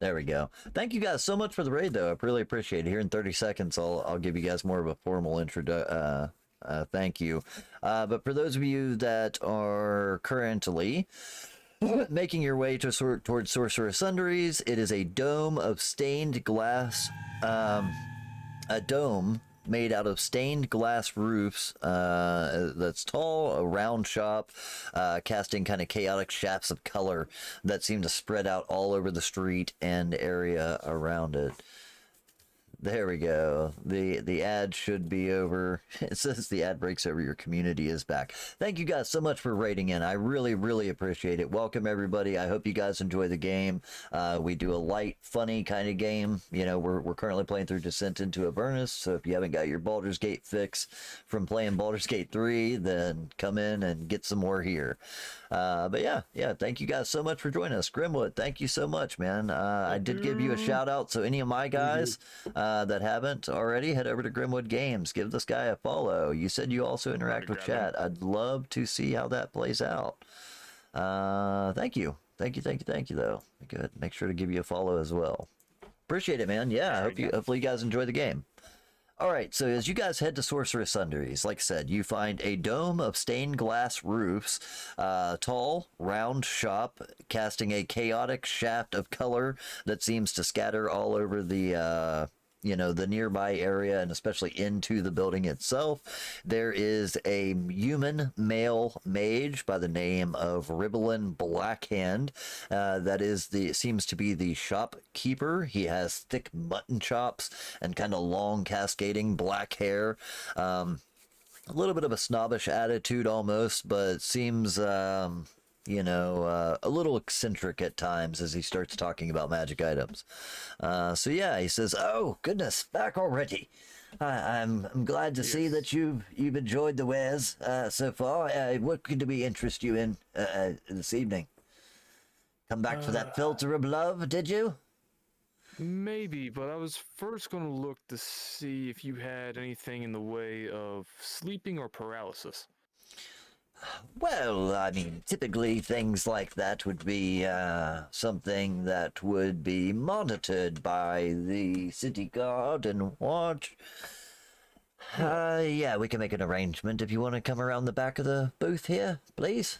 There we go. Thank you guys so much for the raid, though. I really appreciate it. Here in 30 seconds, I'll give you guys more of a formal thank you. But for those of you that are currently making your way towards Sorcerer Sundries, it is a dome of stained glass, a dome made out of stained glass roofs that's tall, a round shop, casting kind of chaotic shafts of color that seem to spread out all over the street and area around it. There we go. The ad should be over. It says the ad breaks over. Your community is back. Thank you guys so much for raiding in. I really, really appreciate it. Welcome, everybody. I hope you guys enjoy the game. We do a light, funny kind of game. We're currently playing through Descent into Avernus, so if you haven't got your Baldur's Gate fix from playing Baldur's Gate 3, then come in and get some more here. But yeah, thank you guys so much for joining us. Grimwood, thank you so much, man. I did give you a shout out, so any of my guys that haven't already, head over to Grimwood Games. Give this guy a follow. You said you also interact with chat. I'd love to see how that plays out. Thank you, though. Good. Make sure to give you a follow as well. Appreciate it, man. Yeah, hopefully you guys enjoy the game. All right, so as you guys head to Sorcerer Sundries, like I said, you find a dome of stained glass roofs, tall, round shop, casting a chaotic shaft of color that seems to scatter all over the the nearby area and especially into the building itself. There is a human male mage by the name of Ribbelin Blackhand that seems to be the shopkeeper. He has thick mutton chops and kind of long cascading black hair. A little bit of a snobbish attitude almost, but seems a little eccentric at times as he starts talking about magic items. So yeah, he says, "Oh goodness, back already. I'm glad to see that you've enjoyed the wares so far. What could we interest you in this evening? Come back for that filter of love, did you?" Maybe, but I was first going to look to see if you had anything in the way of sleeping or paralysis. Well, I mean, typically things like that would be something that would be monitored by the city guard and watch. Yeah, we can make an arrangement if you want to come around the back of the booth here, please.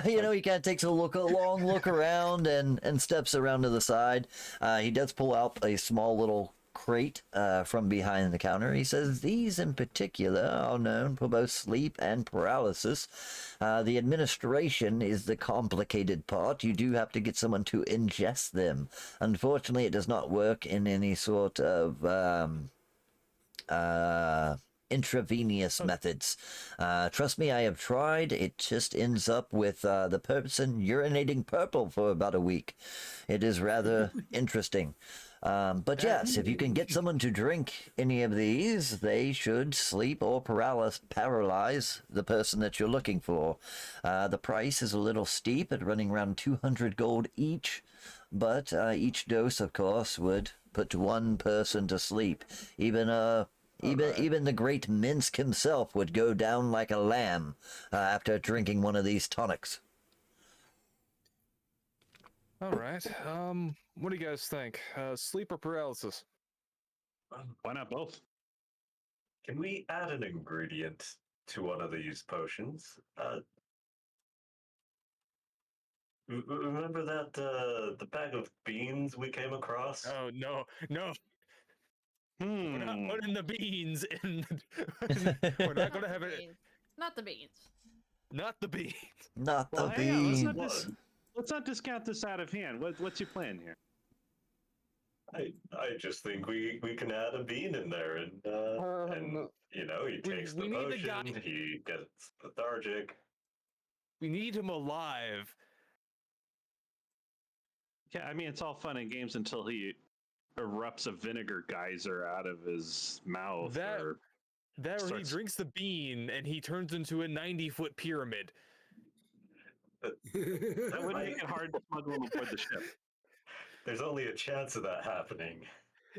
He kind of takes a long look around and steps around to the side. He does pull out a small little crate from behind the counter. He says, "These in particular are known for both sleep and paralysis. The administration is the complicated part. You do have to get someone to ingest them. Unfortunately, it does not work in any sort of intravenous methods. Trust me, I have tried. It just ends up with the person urinating purple for about a week. It is rather interesting. But yes, if you can get someone to drink any of these, they should sleep or paralyze the person that you're looking for. The price is a little steep at running around 200 gold each, but each dose, of course, would put one person to sleep. Even the great Minsk himself would go down like a lamb after drinking one of these tonics. All right. What do you guys think? Sleep or paralysis? Why not both? Can we add an ingredient to one of these potions? Remember that the bag of beans we came across? Oh no. We're not Hmm. putting the beans in. We're not gonna have it. Not the beans. Not the beans. Not the Well, hang on, beans. let's not discount this out of hand. What's your plan here? I just think we can add a bean in there, and you know, he takes the we need the guy- potion, he gets lethargic. We need him alive. Yeah, I mean, it's all fun and games until he erupts a vinegar geyser out of his mouth. That or where he starts- drinks the bean and he turns into a 90-foot pyramid. That would make it hard to smuggle him aboard the ship. There's only a chance of that happening.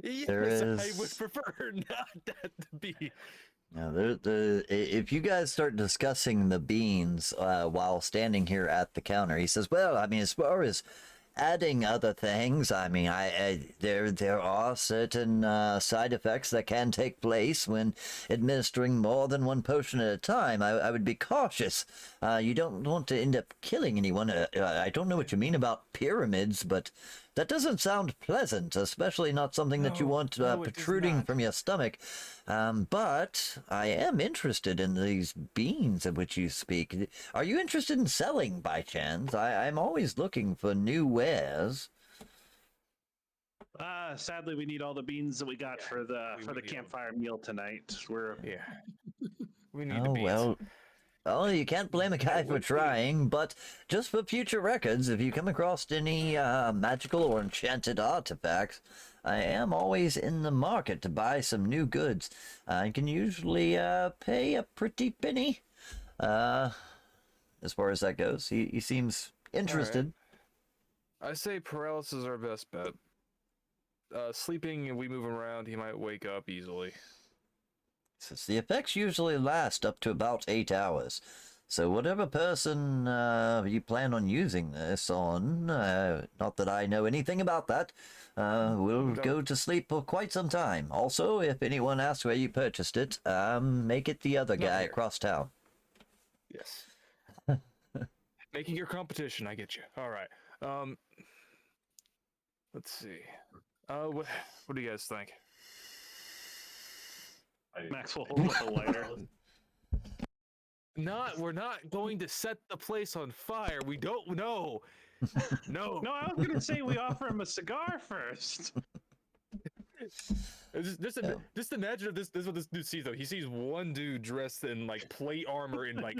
Yes, There I is- would prefer not that to be. Now, if you guys start discussing the beans while standing here at the counter, he says, well, I mean, as far as adding other things, I mean, there are certain side effects that can take place when administering more than one potion at a time. I would be cautious. You don't want to end up killing anyone. I don't know what you mean about pyramids, but that doesn't sound pleasant, especially not something that you want no, it does protruding not. from your stomach. But I am interested in these beans of which you speak. Are you interested in selling by chance? I'm always looking for new wares. Sadly, we need all the beans that we got for the we need 'em. campfire meal tonight. Yeah. We need the Oh, beans. well, you can't blame a guy for trying, but just for future records, if you come across any magical or enchanted artifacts, I am always in the market to buy some new goods. I can usually pay a pretty penny. As far as that goes, he seems interested. I say paralysis is our best bet. Sleeping and we move him around, he might wake up easily. Since the effects usually last up to about 8 hours. So whatever person you plan on using this on, not that I know anything about that, will go to sleep for quite some time. Also, if anyone asks where you purchased it, make it the other guy here. across town. Yes. Making your competition, I get you. All right. Let's see. What do you guys think? Max will hold up a lighter. We're not going to set the place on fire. We don't know. No. No, I was gonna say we offer him a cigar first. Just imagine if this is what this dude sees though. He sees one dude dressed in like plate armor and like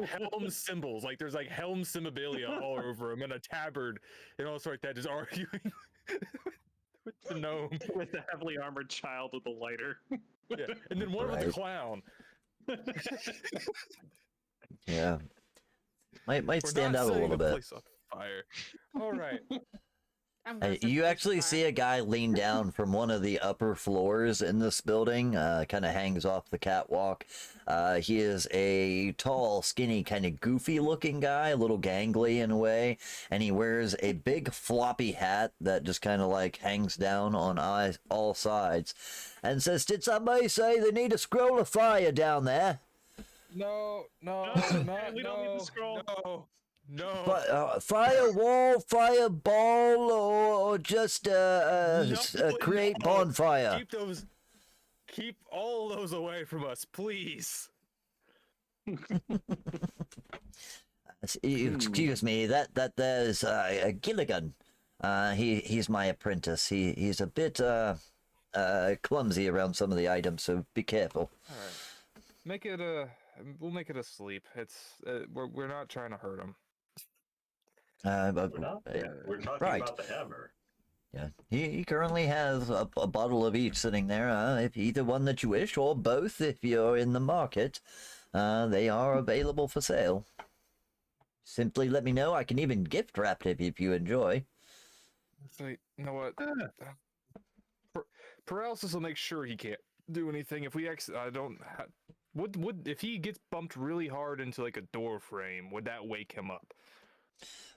helm symbols. Like there's like helm symbologia all over him and a tabard and all sorts like that, just arguing with the gnome. With a heavily armored child with a lighter. Yeah. And then one with the Right. clown. Yeah. Might We're stand not out a setting little the bit. place on fire. All right. I'm gonna set You the actually fire. see a guy lean down from one of the upper floors in this building, kind of hangs off the catwalk. He is a tall, skinny, kind of goofy looking guy, a little gangly in a way, and he wears a big floppy hat that just kind of like hangs down on all sides, and says, "Did somebody say they need a scroll of fire down there?" No, we don't need the scroll. No. But firewall, fireball, or just create no. bonfire. Keep all those away from us, please. Excuse me, that there's Gilligan. He's my apprentice. He's a bit clumsy around some of the items, so be careful. All right. Make it we'll make it a sleep. It's we're not trying to hurt him. But, We're not. We're talking right. about the hammer. Yeah, he currently has a bottle of each sitting there. If either one that you wish, or both if you're in the market, they are available for sale. Simply let me know. I can even gift wrap it if you enjoy. So, you know what? Paralysis will make sure he can't do anything. If we I don't. Would if he gets bumped really hard into like a door frame, would that wake him up?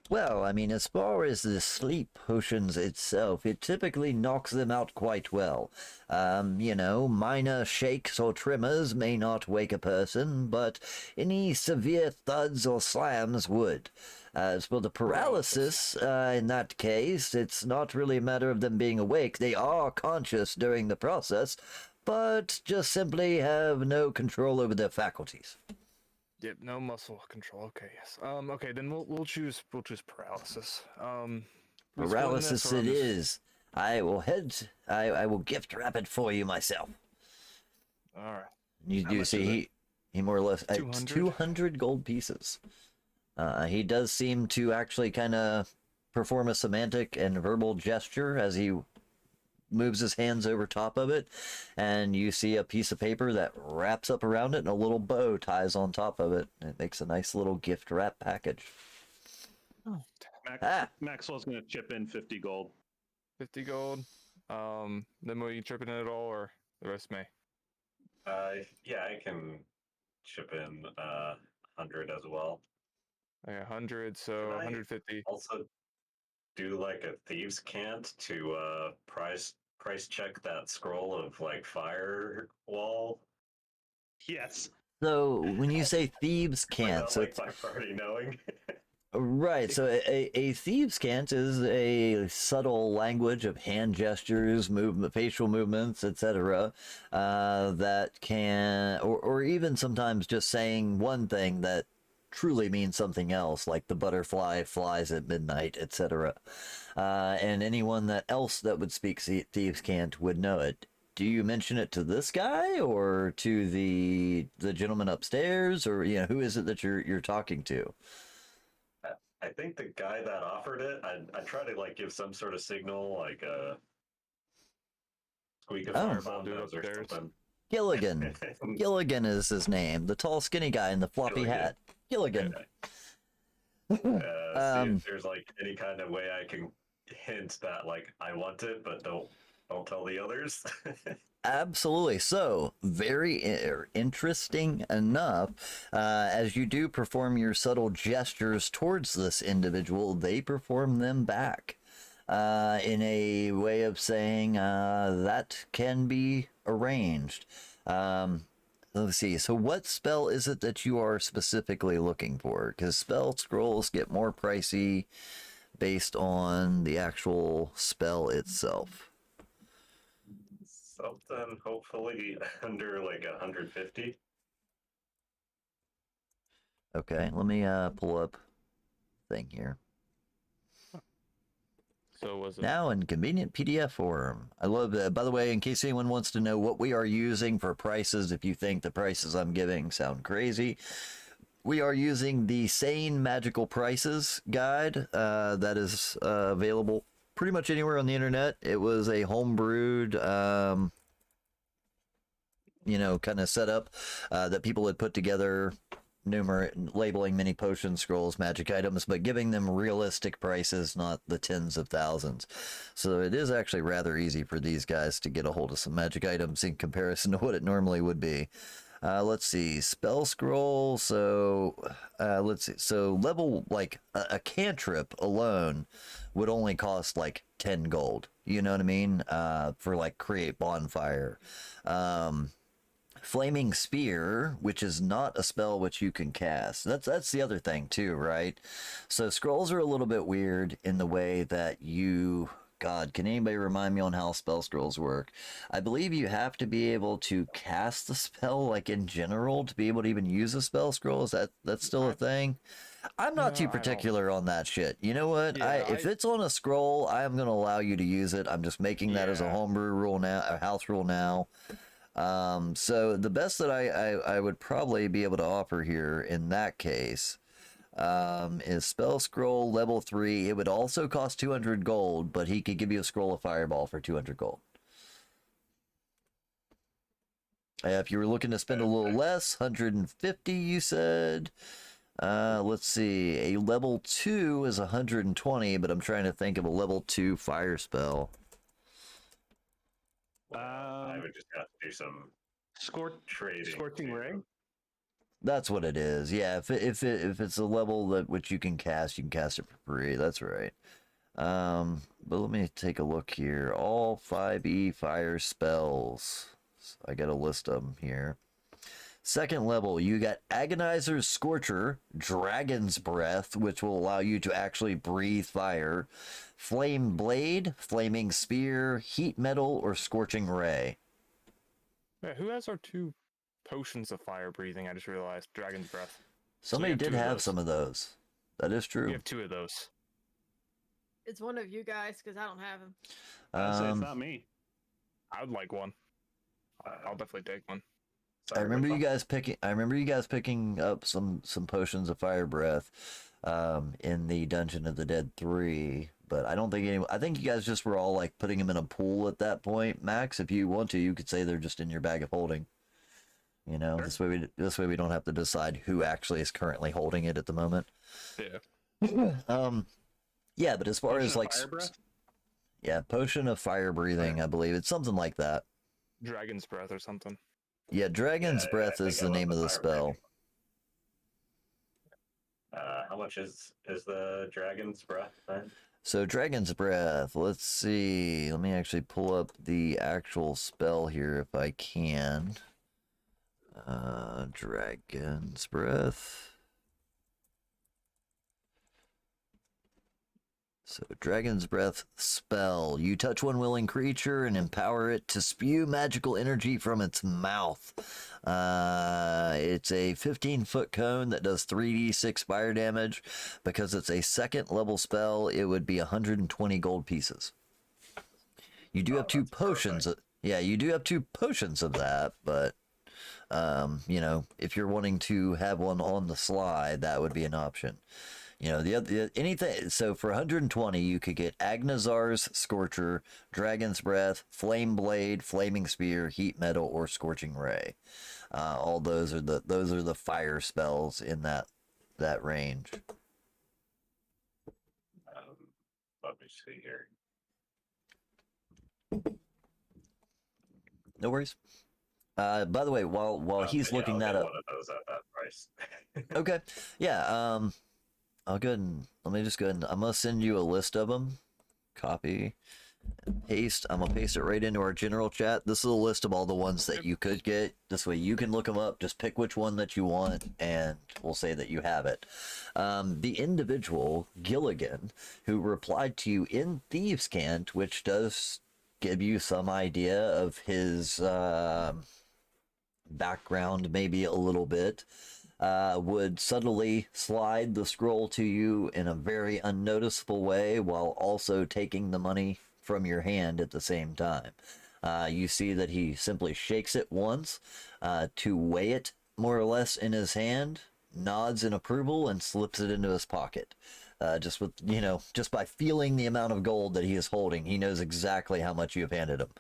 Well, I mean, as far as the sleep potions itself, it typically knocks them out quite well. Minor shakes or tremors may not wake a person, but any severe thuds or slams would. As for the paralysis, in that case, it's not really a matter of them being awake. They are conscious during the process, but just simply have no control over their faculties. Yep, no muscle control. Okay, yes. Okay, then we'll choose paralysis. Paralysis it is. I will I will gift wrap it for you myself. All right. You do see he more or less 200 gold pieces. He does seem to actually kind of perform a semantic and verbal gesture as he moves his hands over top of it, and you see a piece of paper that wraps up around it and a little bow ties on top of it. It makes a nice little gift wrap package. Oh, Maxwell's going to chip in 50 gold. 50 gold. Then will you chip in at all, or the rest may? Yeah, I can chip in 100 as well. Okay, 100, so 150. Also, do like a thieves' cant to price check that scroll of like firewall. Yes. So when you say thieves' cant, so like my party knowing. Right, so a thieves' cant is a subtle language of hand gestures, facial movements, etc. That can, or even sometimes just saying one thing that truly means something else, like the butterfly flies at midnight, etc. And anyone else that would speak thieves' cant would know it. Do you mention it to this guy or to the gentleman upstairs, or who is it that you're talking to? I think the guy that offered it, I try to like give some sort of signal, like a squeak of firebomb nose or something. Gilligan. Gilligan is his name. The tall, skinny guy in the floppy hat. Gilligan. Okay. See if there's like any kind of way I can hint that like I want it, but don't tell the others. Absolutely. So, very interesting enough, as you do perform your subtle gestures towards this individual, they perform them back in a way of saying that can be arranged. Let's see. So what spell is it that you are specifically looking for? Because spell scrolls get more pricey based on the actual spell itself. Something hopefully under like 150. Okay, let me pull up thing here. So was it now in convenient PDF form? I love that. By the way, in case anyone wants to know what we are using for prices, if you think the prices I'm giving sound crazy, we are using the Sane Magical Prices guide that is available pretty much anywhere on the internet. It was a homebrewed, kind of setup that people had put together, labeling many potion scrolls, magic items, but giving them realistic prices, not the tens of thousands. So it is actually rather easy for these guys to get a hold of some magic items in comparison to what it normally would be. Let's see, spell scroll. So let's see. So level, like a cantrip alone would only cost like 10 gold. You know what I mean? For like create bonfire. Flaming Spear, which is not a spell which you can cast. That's the other thing too, right? So scrolls are a little bit weird in the way that God, can anybody remind me on how spell scrolls work? I believe you have to be able to cast the spell, like in general, to be able to even use a spell scroll. Is that's still a thing? I'm not too particular on that shit. You know what? Yeah, if it's on a scroll, I am going to allow you to use it. I'm just making that as a homebrew rule now, a house rule now. So the best that I would probably be able to offer here in that case is Spell Scroll level 3. It would also cost 200 gold, but he could give you a Scroll of Fireball for 200 gold. If you were looking to spend a little less, 150 you said. Let's see, a level 2 is 120, but I'm trying to think of a level 2 fire spell. I would just have to do some trading. Scorching Ray? That's what it is. Yeah, if it's a level that which you can cast it for free. That's right. But let me take a look here. All 5e fire spells. So I got a list of them here. Second level, you got Agonizer's Scorcher, Dragon's Breath, which will allow you to actually breathe fire, Flame Blade, Flaming Spear, Heat Metal, or Scorching Ray. Yeah, who has our 2 potions of fire breathing? I just realized. Dragon's Breath. Somebody did have some of those. That is true. We have 2 of those. It's one of you guys, because I don't have him. I'd say it's not me. I would like one. I'll definitely take one. I remember you guys picking up some potions of fire breath in the Dungeon of the Dead 3, but I don't think I think you guys just were all like putting them in a pool at that point. Max, if you want to, you could say they're just in your bag of holding. You know, sure. This way we don't have to decide who actually is currently holding it at the moment. Yeah. Yeah, but as far Potion as like potion of fire breathing, I believe it's something like that. Dragon's Breath or something. Yeah, Dragon's Breath is the name of the spell. How much is the Dragon's Breath then? So Dragon's Breath, let's see. Let me actually pull up the actual spell here if I can. Dragon's Breath. So, Dragon's Breath spell. You touch one willing creature and empower it to spew magical energy from its mouth. It's a 15-foot cone that does 3d6 fire damage. Because it's a second level spell, it would be 120 gold pieces. You do have 2 potions. You do have 2 potions of that, but you know, if you're wanting to have one on the slide, that would be an option. You know, the anything. So for 120, you could get Agnazar's Scorcher, Dragon's Breath, Flame Blade, Flaming Spear, Heat Metal, or Scorching Ray. All those are the fire spells in that range. Let me see here. No worries. By the way, while he's looking that up, one of those at that price. Okay, yeah. I'll go ahead and let me just go ahead and I'm gonna send you a list of them. Copy and paste. I'm gonna paste it right into our general chat. This is a list of all the ones that you could get. This way you can look them up. Just pick which one that you want, and we'll say that you have it. The individual Gilligan who replied to you in Thieves' Cant, which does give you some idea of his background, maybe a little bit. Would subtly slide the scroll to you in a very unnoticeable way while also taking the money from your hand at the same time. You see that he simply shakes it once to weigh it more or less in his hand, nods in approval, and slips it into his pocket. Just by feeling the amount of gold that he is holding, he knows exactly how much you have handed him,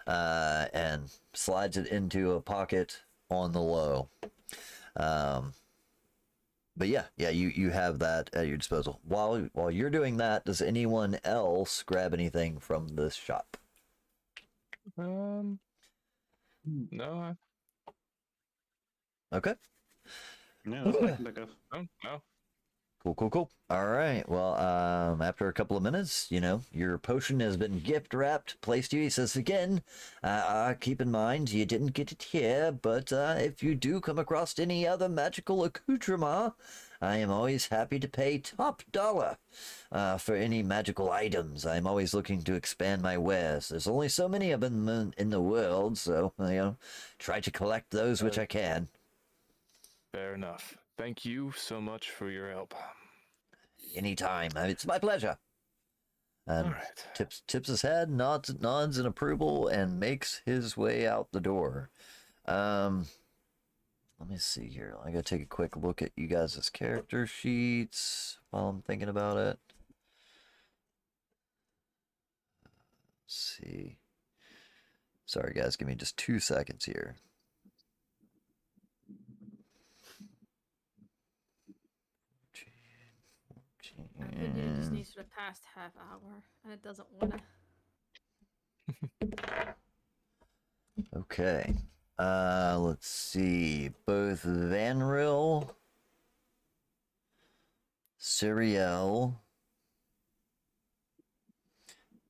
and slides it into a pocket on the low. But you have that at your disposal. While you're doing that, does anyone else grab anything from this shop? No. Okay. No, that's I can think of. No. Cool. All right. Well, after a couple of minutes, your potion has been gift wrapped, placed to you. He says again, keep in mind you didn't get it here, but if you do come across any other magical accoutrement, I am always happy to pay top dollar for any magical items. I'm always looking to expand my wares. There's only so many of them in the world, so try to collect those which I can. Fair enough. Thank you so much for your help. Anytime. It's my pleasure. All right. Tips his head, nods in approval, and makes his way out the door. Let me see here. I gotta take a quick look at you guys' character sheets while I'm thinking about it. Let's see. Sorry, guys. Give me just 2 seconds here. Every dude just needs for the past half hour, and it doesn't wanna. Okay. Let's see. Both Vanril, Cyriel,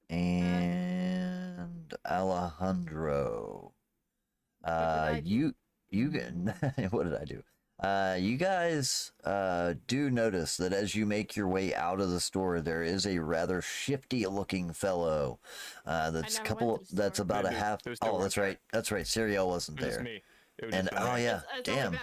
and Alejandro. You what did I do? You guys do notice that as you make your way out of the store, there is a rather shifty looking fellow. That's about a half. Oh, that's right. That's right. Cyriel wasn't there. Me. And oh yeah, damn.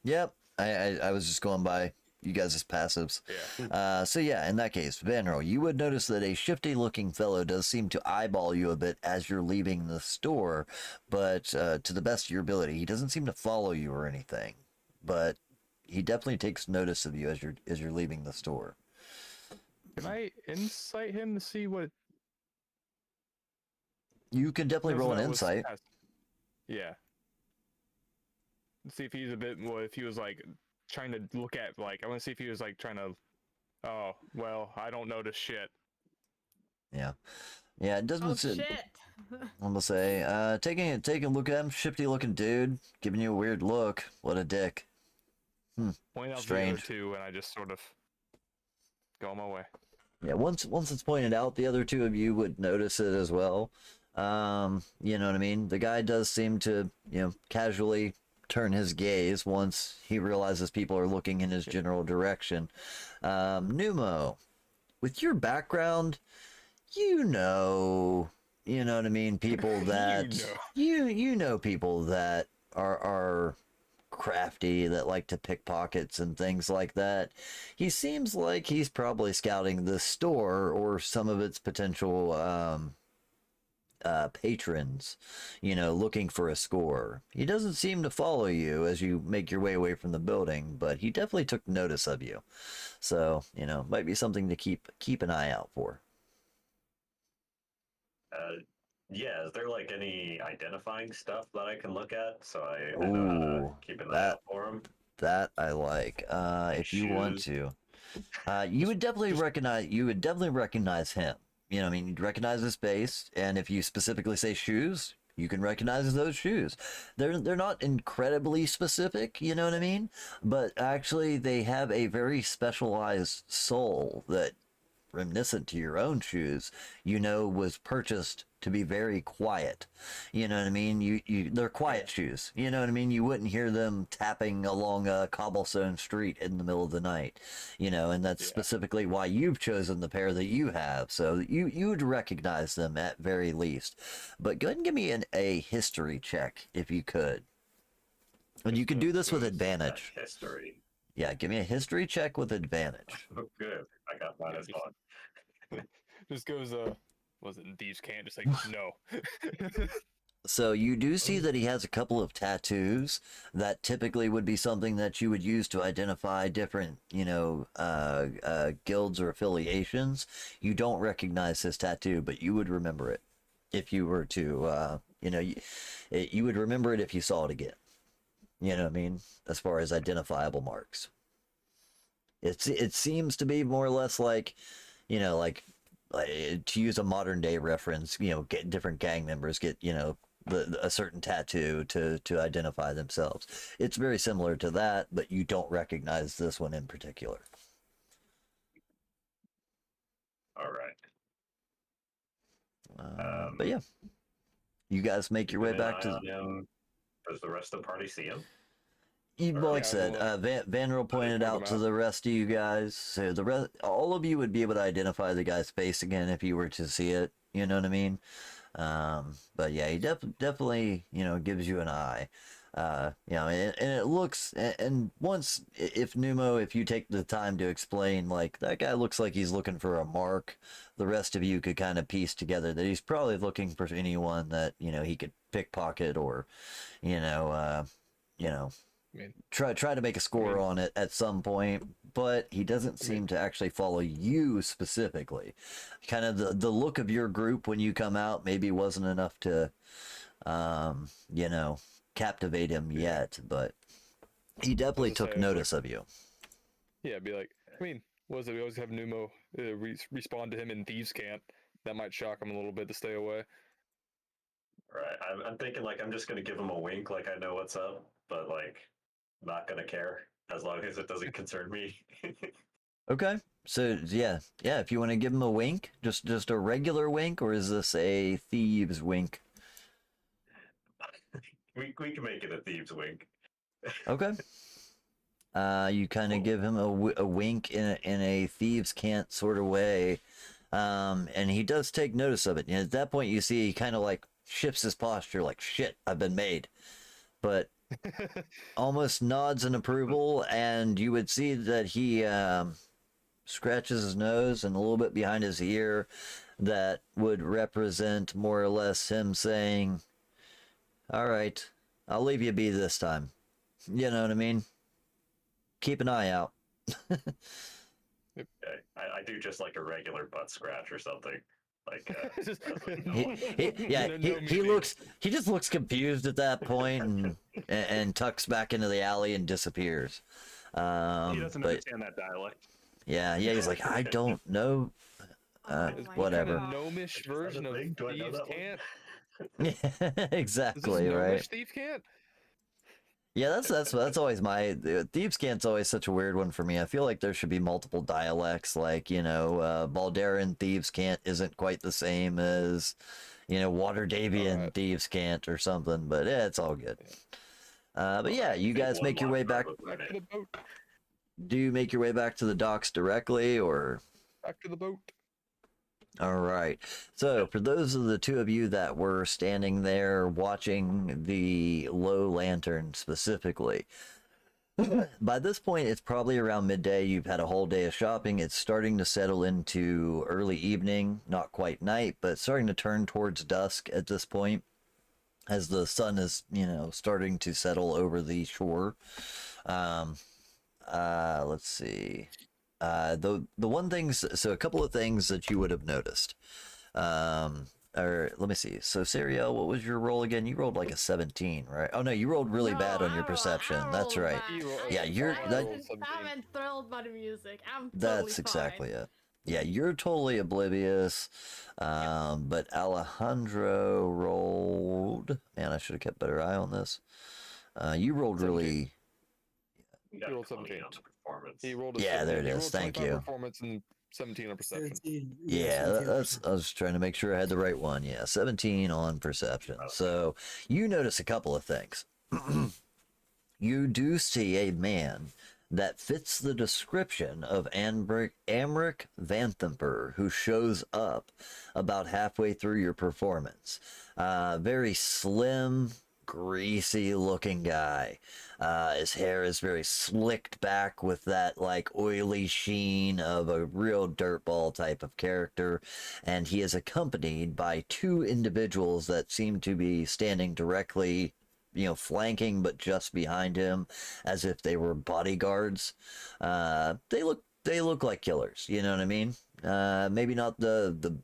Yep. I was just going by you guys' passives. Yeah. So yeah, in that case, Vanro, you would notice that a shifty looking fellow does seem to eyeball you a bit as you're leaving the store, but to the best of your ability, he doesn't seem to follow you or anything. But he definitely takes notice of you as you're leaving the store. Can I insight him to see what? You can definitely roll an insight. Yeah. See if he's a bit. Well, if he was like trying to look at like, I want to see if he was like trying to. Oh well, I don't notice shit. Yeah. Yeah, it doesn't. Oh shit! I'm gonna say, taking a look at him, shifty looking dude, giving you a weird look. What a dick. Point out Strange. the other two, and I just sort of go on my way. Yeah, once it's pointed out, the other two of you would notice it as well. You know what I mean? The guy does seem to, casually turn his gaze once he realizes people are looking in his general direction. Numo, with your background, you know what I mean? People that you know people that are crafty, that like to pickpockets and things like that. He seems like he's probably scouting the store or some of its potential patrons, looking for a score. He doesn't seem to follow you as you make your way away from the building, but he definitely took notice of you. So, might be something to keep an eye out for. Yeah, is there like any identifying stuff that I can look at so I know how to keep an eye out for him? That I like. If you want to, you would definitely recognize him. You'd recognize his face, and if you specifically say shoes, you can recognize those shoes. They're not incredibly specific, you know what I mean? But actually, they have a very specialized sole that, reminiscent to your own shoes, was purchased to be very quiet. You know what I mean? They're quiet shoes. You know what I mean? You wouldn't hear them tapping along a cobblestone street in the middle of the night. And that's specifically why you've chosen the pair that you have. So you would recognize them at very least. But go ahead and give me a history check if you could. And you can do this with advantage. History. Yeah, give me a history check with advantage. Oh, good. I got -1. Just goes, was it thieves can't just like no. So you do see that he has a couple of tattoos that typically would be something that you would use to identify different, guilds or affiliations. You don't recognize his tattoo, but you would remember it if you were to, you would remember it if you saw it again. You know what I mean? As far as identifiable marks. It seems to be more or less like, to use a modern day reference, get different gang members get, a certain tattoo to identify themselves. It's very similar to that, but you don't recognize this one in particular. All right. But yeah, you guys make your way back to. Does the rest of the party see him? Like I said, Vanderbilt pointed out to the rest of you guys. So all of you would be able to identify the guy's face again if you were to see it. You know what I mean? But yeah, he definitely gives you an eye. And it looks, and once, if Numo, if you take the time to explain, like, that guy looks like he's looking for a mark, the rest of you could kind of piece together that he's probably looking for anyone that, he could pickpocket or, you know, try to make a score on it at some point, but he doesn't seem to actually follow you specifically. Kind of the look of your group when you come out maybe wasn't enough to, captivate him yet, but he definitely took notice of you. Yeah, be like, was it we always have Numo respond to him in Thieves' Cant? That might shock him a little bit to stay away. Right. I'm thinking like I'm just gonna give him a wink, like I know what's up, but like not gonna care as long as it doesn't concern me. Okay. So yeah. If you want to give him a wink, just a regular wink, or is this a thieves wink? we can make it a thieves wink. Okay. You kind of give him a wink in a thieves can't sort of way, and he does take notice of it. And at that point, you see he kind of like shifts his posture, like shit, I've been made, but almost nods in approval, and you would see that he scratches his nose and a little bit behind his ear. That would represent more or less him saying, all right, I'll leave you be this time. You know what I mean? Keep an eye out. Okay. I do just like a regular butt scratch or something. Like, he just looks confused at that point and tucks back into the alley and disappears. He doesn't understand that dialect. Yeah, he's like, I don't know. Whatever. Kind of gnomish version of Thieves' Cant. Yeah, exactly, right? Thieves' Cant? Yeah, that's always my Thieves' Cant's always such a weird one for me. I feel like there should be multiple dialects, like Baldaran Thieves' Cant isn't quite the same as Waterdavian Thieves' Cant or something, but yeah, it's all good. But yeah, you guys make your way back to the boat. Do you make your way back to the docks directly, or back to the boat? All right. So for those of the two of you that were standing there watching the low lantern specifically, by this point, it's probably around midday. You've had a whole day of shopping. It's starting to settle into early evening, not quite night, but starting to turn towards dusk at this point as the sun is, starting to settle over the shore. Let's see. The one thing, so a couple of things that you would have noticed. Or let me see. So Serial, what was your roll again? You rolled like a 17, right? Oh no, you rolled really bad on your perception. That's right. Yeah, I'm enthralled by the music. That's exactly it. Yeah, you're totally oblivious. But Alejandro rolled. Man, I should have kept better eye on this. You rolled really. He rolled 17 on the performance. Yeah, there it is. Thank you. Performance and 17 on perception. 17, Yeah, I was trying to make sure I had the right one. Yeah, 17 on perception. So you notice a couple of things. You do see a man that fits the description of Amric Vanthamper, who shows up about halfway through your performance. Very slim, greasy looking guy. His hair is very slicked back with that like oily sheen of a real dirtball type of character, and he is accompanied by two individuals that seem to be standing directly, flanking but just behind him, as if they were bodyguards. They look like killers, you know what I mean? Maybe not the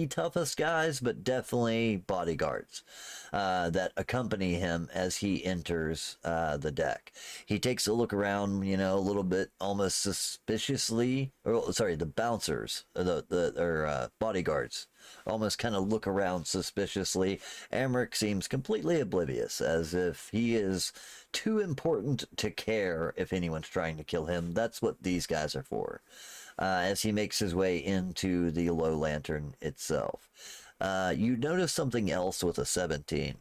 toughest guys, but definitely bodyguards that accompany him as he enters the deck. He takes a look around, a little bit almost suspiciously. Or sorry, the bouncers, or bodyguards, almost kind of look around suspiciously. Amric seems completely oblivious, as if he is too important to care if anyone's trying to kill him. That's what these guys are for. As he makes his way into the low lantern itself. You notice something else with a 17.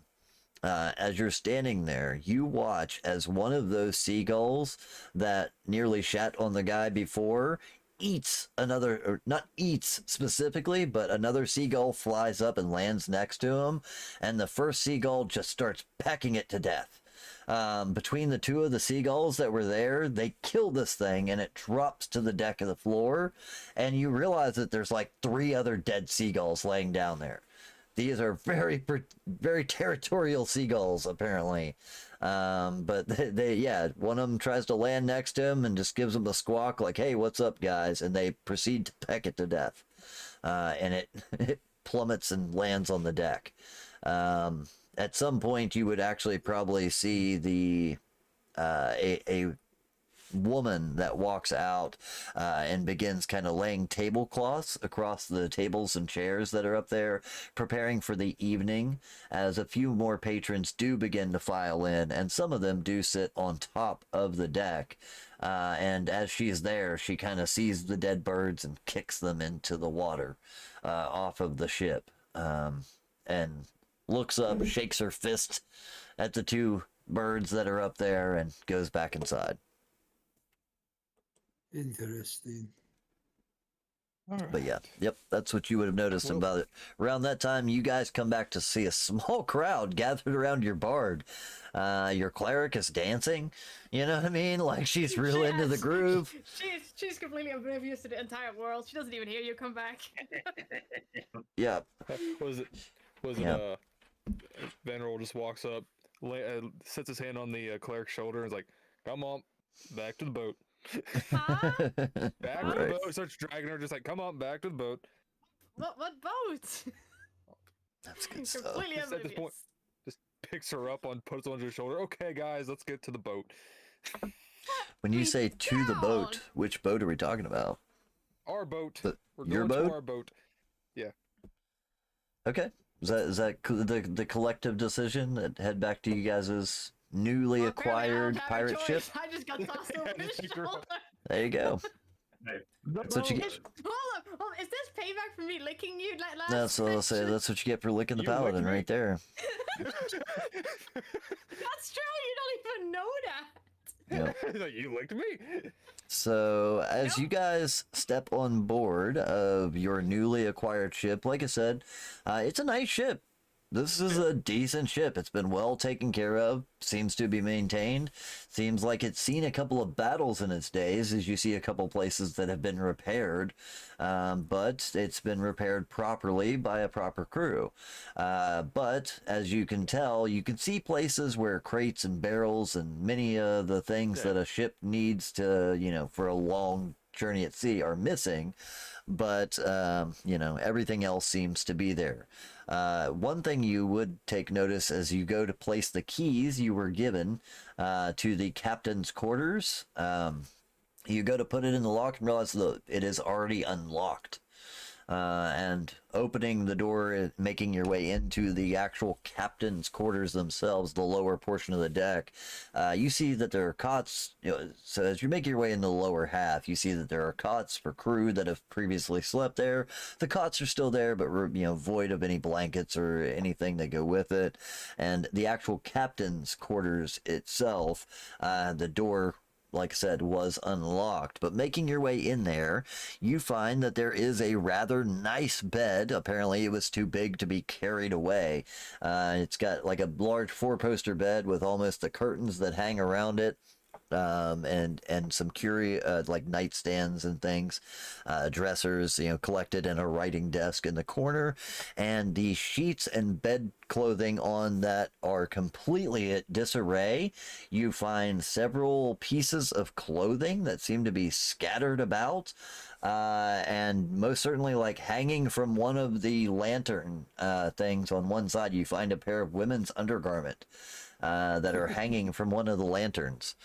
As you're standing there, you watch as one of those seagulls that nearly shat on the guy before eats another, or not eats specifically, but another seagull flies up and lands next to him, and the first seagull just starts pecking it to death. Between the two of the seagulls that were there, they kill this thing and it drops to the deck of the floor, and you realize that there's like 3 other dead seagulls laying down there. These are very territorial seagulls, apparently. But yeah, one of them tries to land next to him and just gives him a squawk like, "Hey, what's up, guys?" And they proceed to peck it to death. And it plummets and lands on the deck. At some point, you would actually probably see a woman that walks out and begins kind of laying tablecloths across the tables and chairs that are up there, preparing for the evening, as a few more patrons do begin to file in, and some of them do sit on top of the deck. And as she's there, she kind of sees the dead birds and kicks them into the water off of the ship, and looks up, shakes her fist at the 2 birds that are up there, and goes back inside. Interesting. But yeah, yep, that's what you would have noticed about it. Around that time, you guys come back to see a small crowd gathered around your bard. Your cleric is dancing. You know what I mean? Like, she's real into the groove. She's completely oblivious to the entire world. She doesn't even hear you come back. Yeah. Was it? Vanderol just walks up, sets his hand on the cleric's shoulder, and is like, "Come on, back to the boat." Huh? Back to the boat. Starts dragging her, just like, "Come on, back to the boat." What boat? That's good stuff. Completely Just at this point, oblivious. just picks her up on, puts her on her shoulder. "Okay, guys, let's get to the boat." When you say to the boat, which boat are we talking about? Our boat. We're your going boat? to our boat. Yeah. Okay. Is that the collective decision that head back to you guys' newly Well, apparently I don't acquired have a pirate ship? choice. I just got tossed over the shoulder. There you go. Hey, That's what you get. Hold on. Is this payback for me licking you like last That's what I'll say. session? That's what you get for licking the You licked paladin me. right there. That's true. You don't even know that. Yep. He's like, "You licked me." So, as you guys step on board of your newly acquired ship, like I said, it's a nice ship. This is a decent ship. It's been well taken care of, seems to be maintained. Seems like it's seen a couple of battles in its days, as you see a couple places that have been repaired, but it's been repaired properly by a proper crew. But as you can tell, you can see places where crates and barrels and many of the things that a ship needs to, for a long journey at sea are missing. But, everything else seems to be there. One thing you would take notice as you go to place the keys you were given to the captain's quarters, you go to put it in the lock and realize that it is already unlocked. And opening the door, making your way into the actual captain's quarters themselves, the lower portion of the deck, you see that there are cots. So as you make your way into the lower half, you see that there are cots for crew that have previously slept there. The cots are still there, but void of any blankets or anything that go with it. And the actual captain's quarters itself, the door, like I said, was unlocked. But making your way in there, you find that there is a rather nice bed. Apparently it was too big to be carried away. It's got like a large 4-poster bed with almost the curtains that hang around it. And some like nightstands and things, dressers, collected in a writing desk in the corner, and the sheets and bed clothing on that are completely at disarray. You find several pieces of clothing that seem to be scattered about, and most certainly, like hanging from one of the lantern things on one side, you find a pair of women's undergarment that are hanging from one of the lanterns.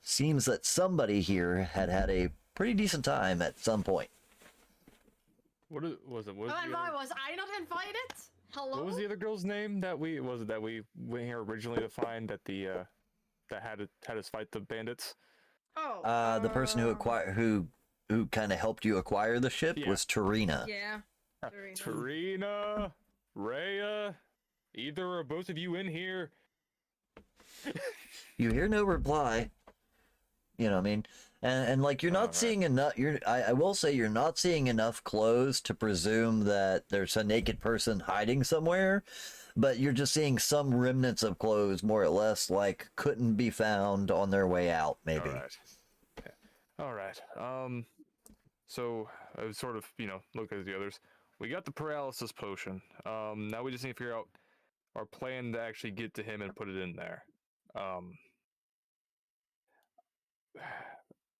Seems that somebody here had a pretty decent time at some point. What was it? Was I not invited? Hello? What was the other girl's name that we went here originally to find that that had us fight the bandits? Oh. The person who kind of helped you acquire the ship was Tarina. Yeah. Tarina, Rhea, either or both of you in here? You hear no reply. You know what I mean? And like you're not seeing enough. I will say you're not seeing enough clothes to presume that there's a naked person hiding somewhere. but you're just seeing some remnants of clothes, more or less, like couldn't be found on their way out, maybe. All right. Yeah. All right. So I was sort of, look at the others. We got the paralysis potion. Now we just need to figure out our plan to actually get to him and put it in there.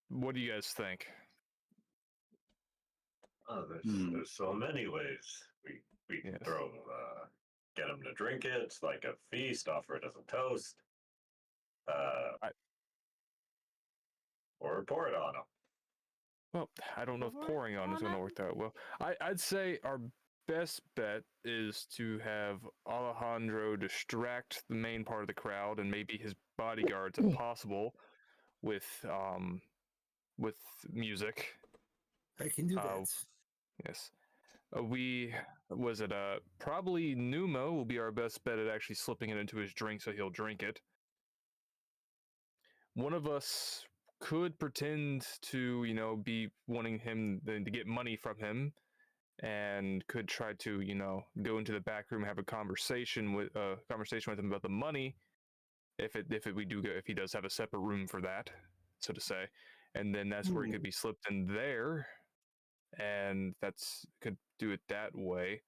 What do you guys think? Oh, there's so many ways we can Yes. throw get him to drink it. It's like a feast. Offer it as a toast. Or pour it on him. Well, I don't know if pouring on is going to work that well. I'd say our best bet is to have Alejandro distract the main part of the crowd and maybe his bodyguards, if possible, with music. I can do that. Yes. Probably Numo will be our best bet at actually slipping it into his drink so he'll drink it. One of us could pretend to, be wanting him to get money from him, and could try to, go into the back room, have a conversation with him about the money, if he does have a separate room for that, so to say, and then that's where it could be slipped in there, and could do it that way.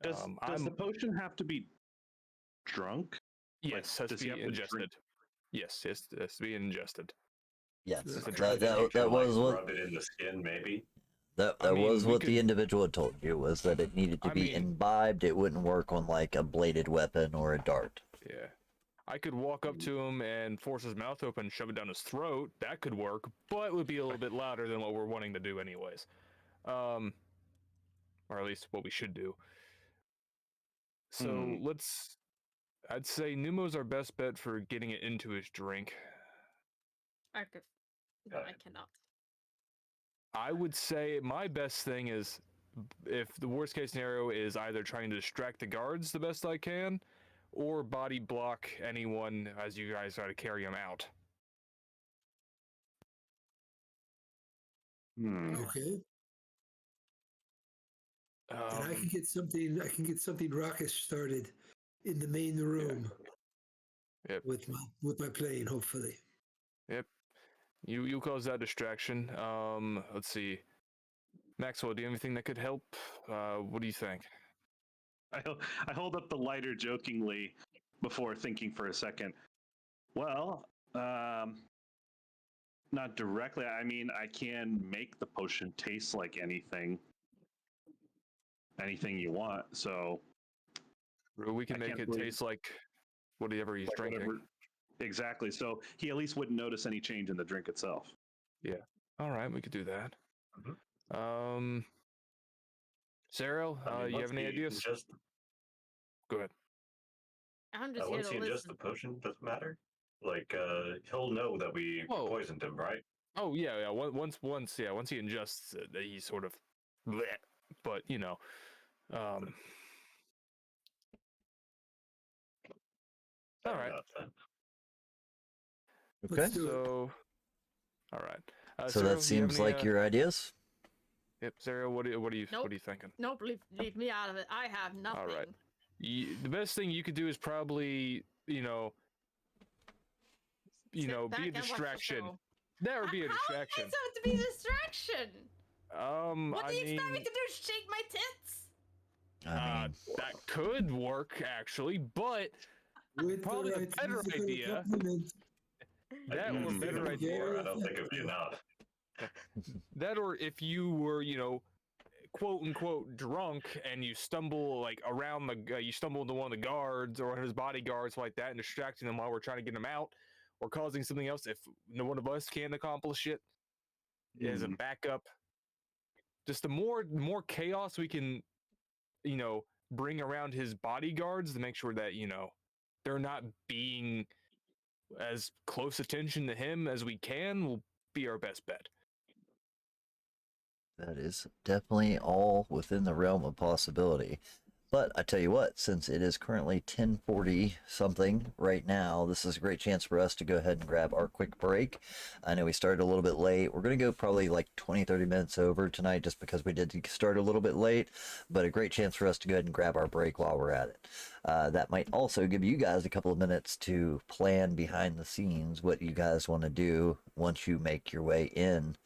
Does the potion have to be drunk? Yes, has to be ingested. Yes, it has to be ingested. Yes, that was what. Rub it in the skin, maybe. That was what the individual had told you, was that it needed to be imbibed. It wouldn't work on like a bladed weapon or a dart. Yeah. I could walk up to him and force his mouth open and shove it down his throat. That could work, but it would be a little bit louder than what we're wanting to do anyways. Or at least what we should do. So I'd say Numo's our best bet for getting it into his drink. I cannot. I would say my best thing is, if the worst case scenario is either trying to distract the guards the best I can, or body block anyone as you guys try to carry him out. Okay. And I can get something raucous started in the main room. Yep. With my plane, hopefully. Yep. You cause that distraction. Let's see. Maxwell, do you have anything that could help? What do you think? I hold up the lighter jokingly before thinking for a second. Well, not directly. I mean, I can make the potion taste like anything you want. So we can make it taste like whatever he's drinking. Whatever. Exactly. So he at least wouldn't notice any change in the drink itself. Yeah. All right, we could do that. Cyril, you have any ideas? Go ahead. I'm just once he ingests the potion, doesn't matter. Like, he'll know that we poisoned him, right? Oh yeah. Once he ingests it, he's sort of, bleh. But all right. Okay. So, all right. So that seems like your ideas. Yep, Sarah. What are you thinking? Nope, leave me out of it. I have nothing. All right. The best thing you could do is probably, be a distraction. That would be a distraction. How is it to be a distraction? What do you expect me to do? Shake my tits? That could work actually, but probably a better idea. That or better idea. I don't think it'd be enough. That, or if you were, quote unquote drunk and you stumble around you stumble into one of the guards or one of his bodyguards like that and distracting them while we're trying to get them out, or causing something else if no one of us can accomplish it as a backup. Just the more chaos we can, bring around his bodyguards to make sure that, they're not being as close attention to him as we can, will be our best bet. That is definitely all within the realm of possibility. But I tell you what, since it is currently 10:40 something right now, this is a great chance for us to go ahead and grab our quick break. I know we started a little bit late. We're going to go probably like 20-30 minutes over tonight just because we did start a little bit late, but a great chance for us to go ahead and grab our break while we're at it. That might also give you guys a couple of minutes to plan behind the scenes what you guys want to do once you make your way in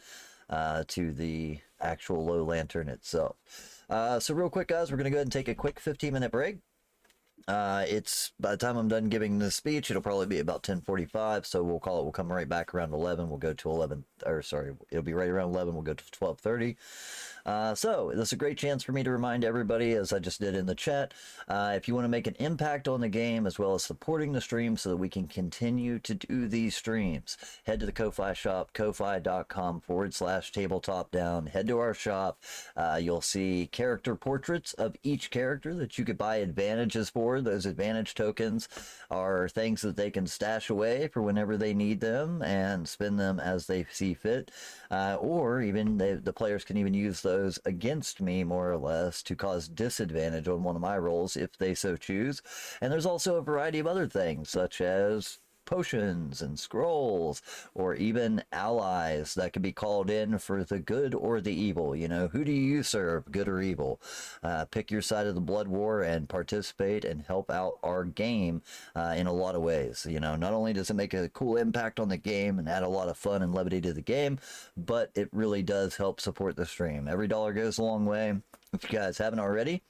to the actual low lantern itself. So real quick, guys, we're going to go ahead and take a quick 15-minute break. It's by the time I'm done giving this speech, it'll probably be about 10:45. So we'll come right back around 11. We'll go to 11, or sorry, it'll be right around 11. We'll go to 12:30. So this is a great chance for me to remind everybody, as I just did in the chat, if you want to make an impact on the game as well as supporting the stream so that we can continue to do these streams, head to the Ko-Fi shop, ko-fi.com/tabletop down. Head to our shop. You'll see character portraits of each character that you could buy advantages for. Those advantage tokens are things that they can stash away for whenever they need them and spend them as they see fit. Or even the players can even use those against me, more or less, to cause disadvantage on one of my rolls if they so choose. And there's also a variety of other things, such as potions and scrolls, or even allies that can be called in for the good or the evil. You know, who do you serve, good or evil? Pick your side of the blood war and participate and help out our game in a lot of ways. You know, not only does it make a cool impact on the game and add a lot of fun and levity to the game, but it really does help support the stream. Every dollar goes a long way. If you guys haven't already,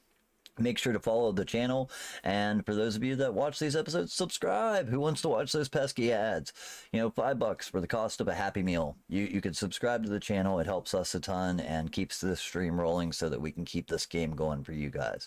make sure to follow the channel, and for those of you that watch these episodes, subscribe. Who wants to watch those pesky ads? You know, $5 for the cost of a Happy Meal. You can subscribe to the channel. It helps us a ton and keeps this stream rolling so that we can keep this game going for you guys.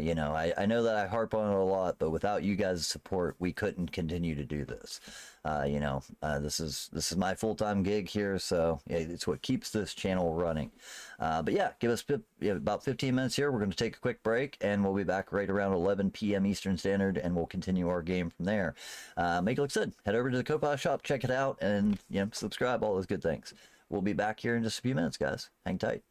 You know, I know that I harp on it a lot, but without you guys' support, we couldn't continue to do this. You know, this is my full-time gig here, so yeah, it's what keeps this channel running. But yeah, give us about 15 minutes here. We're going to take a quick break, and we'll be back right around 11 p.m. Eastern Standard, and we'll continue our game from there. Make it look good. Head over to the Ko-Fi shop, check it out, and you know, subscribe, all those good things. We'll be back here in just a few minutes, guys. Hang tight.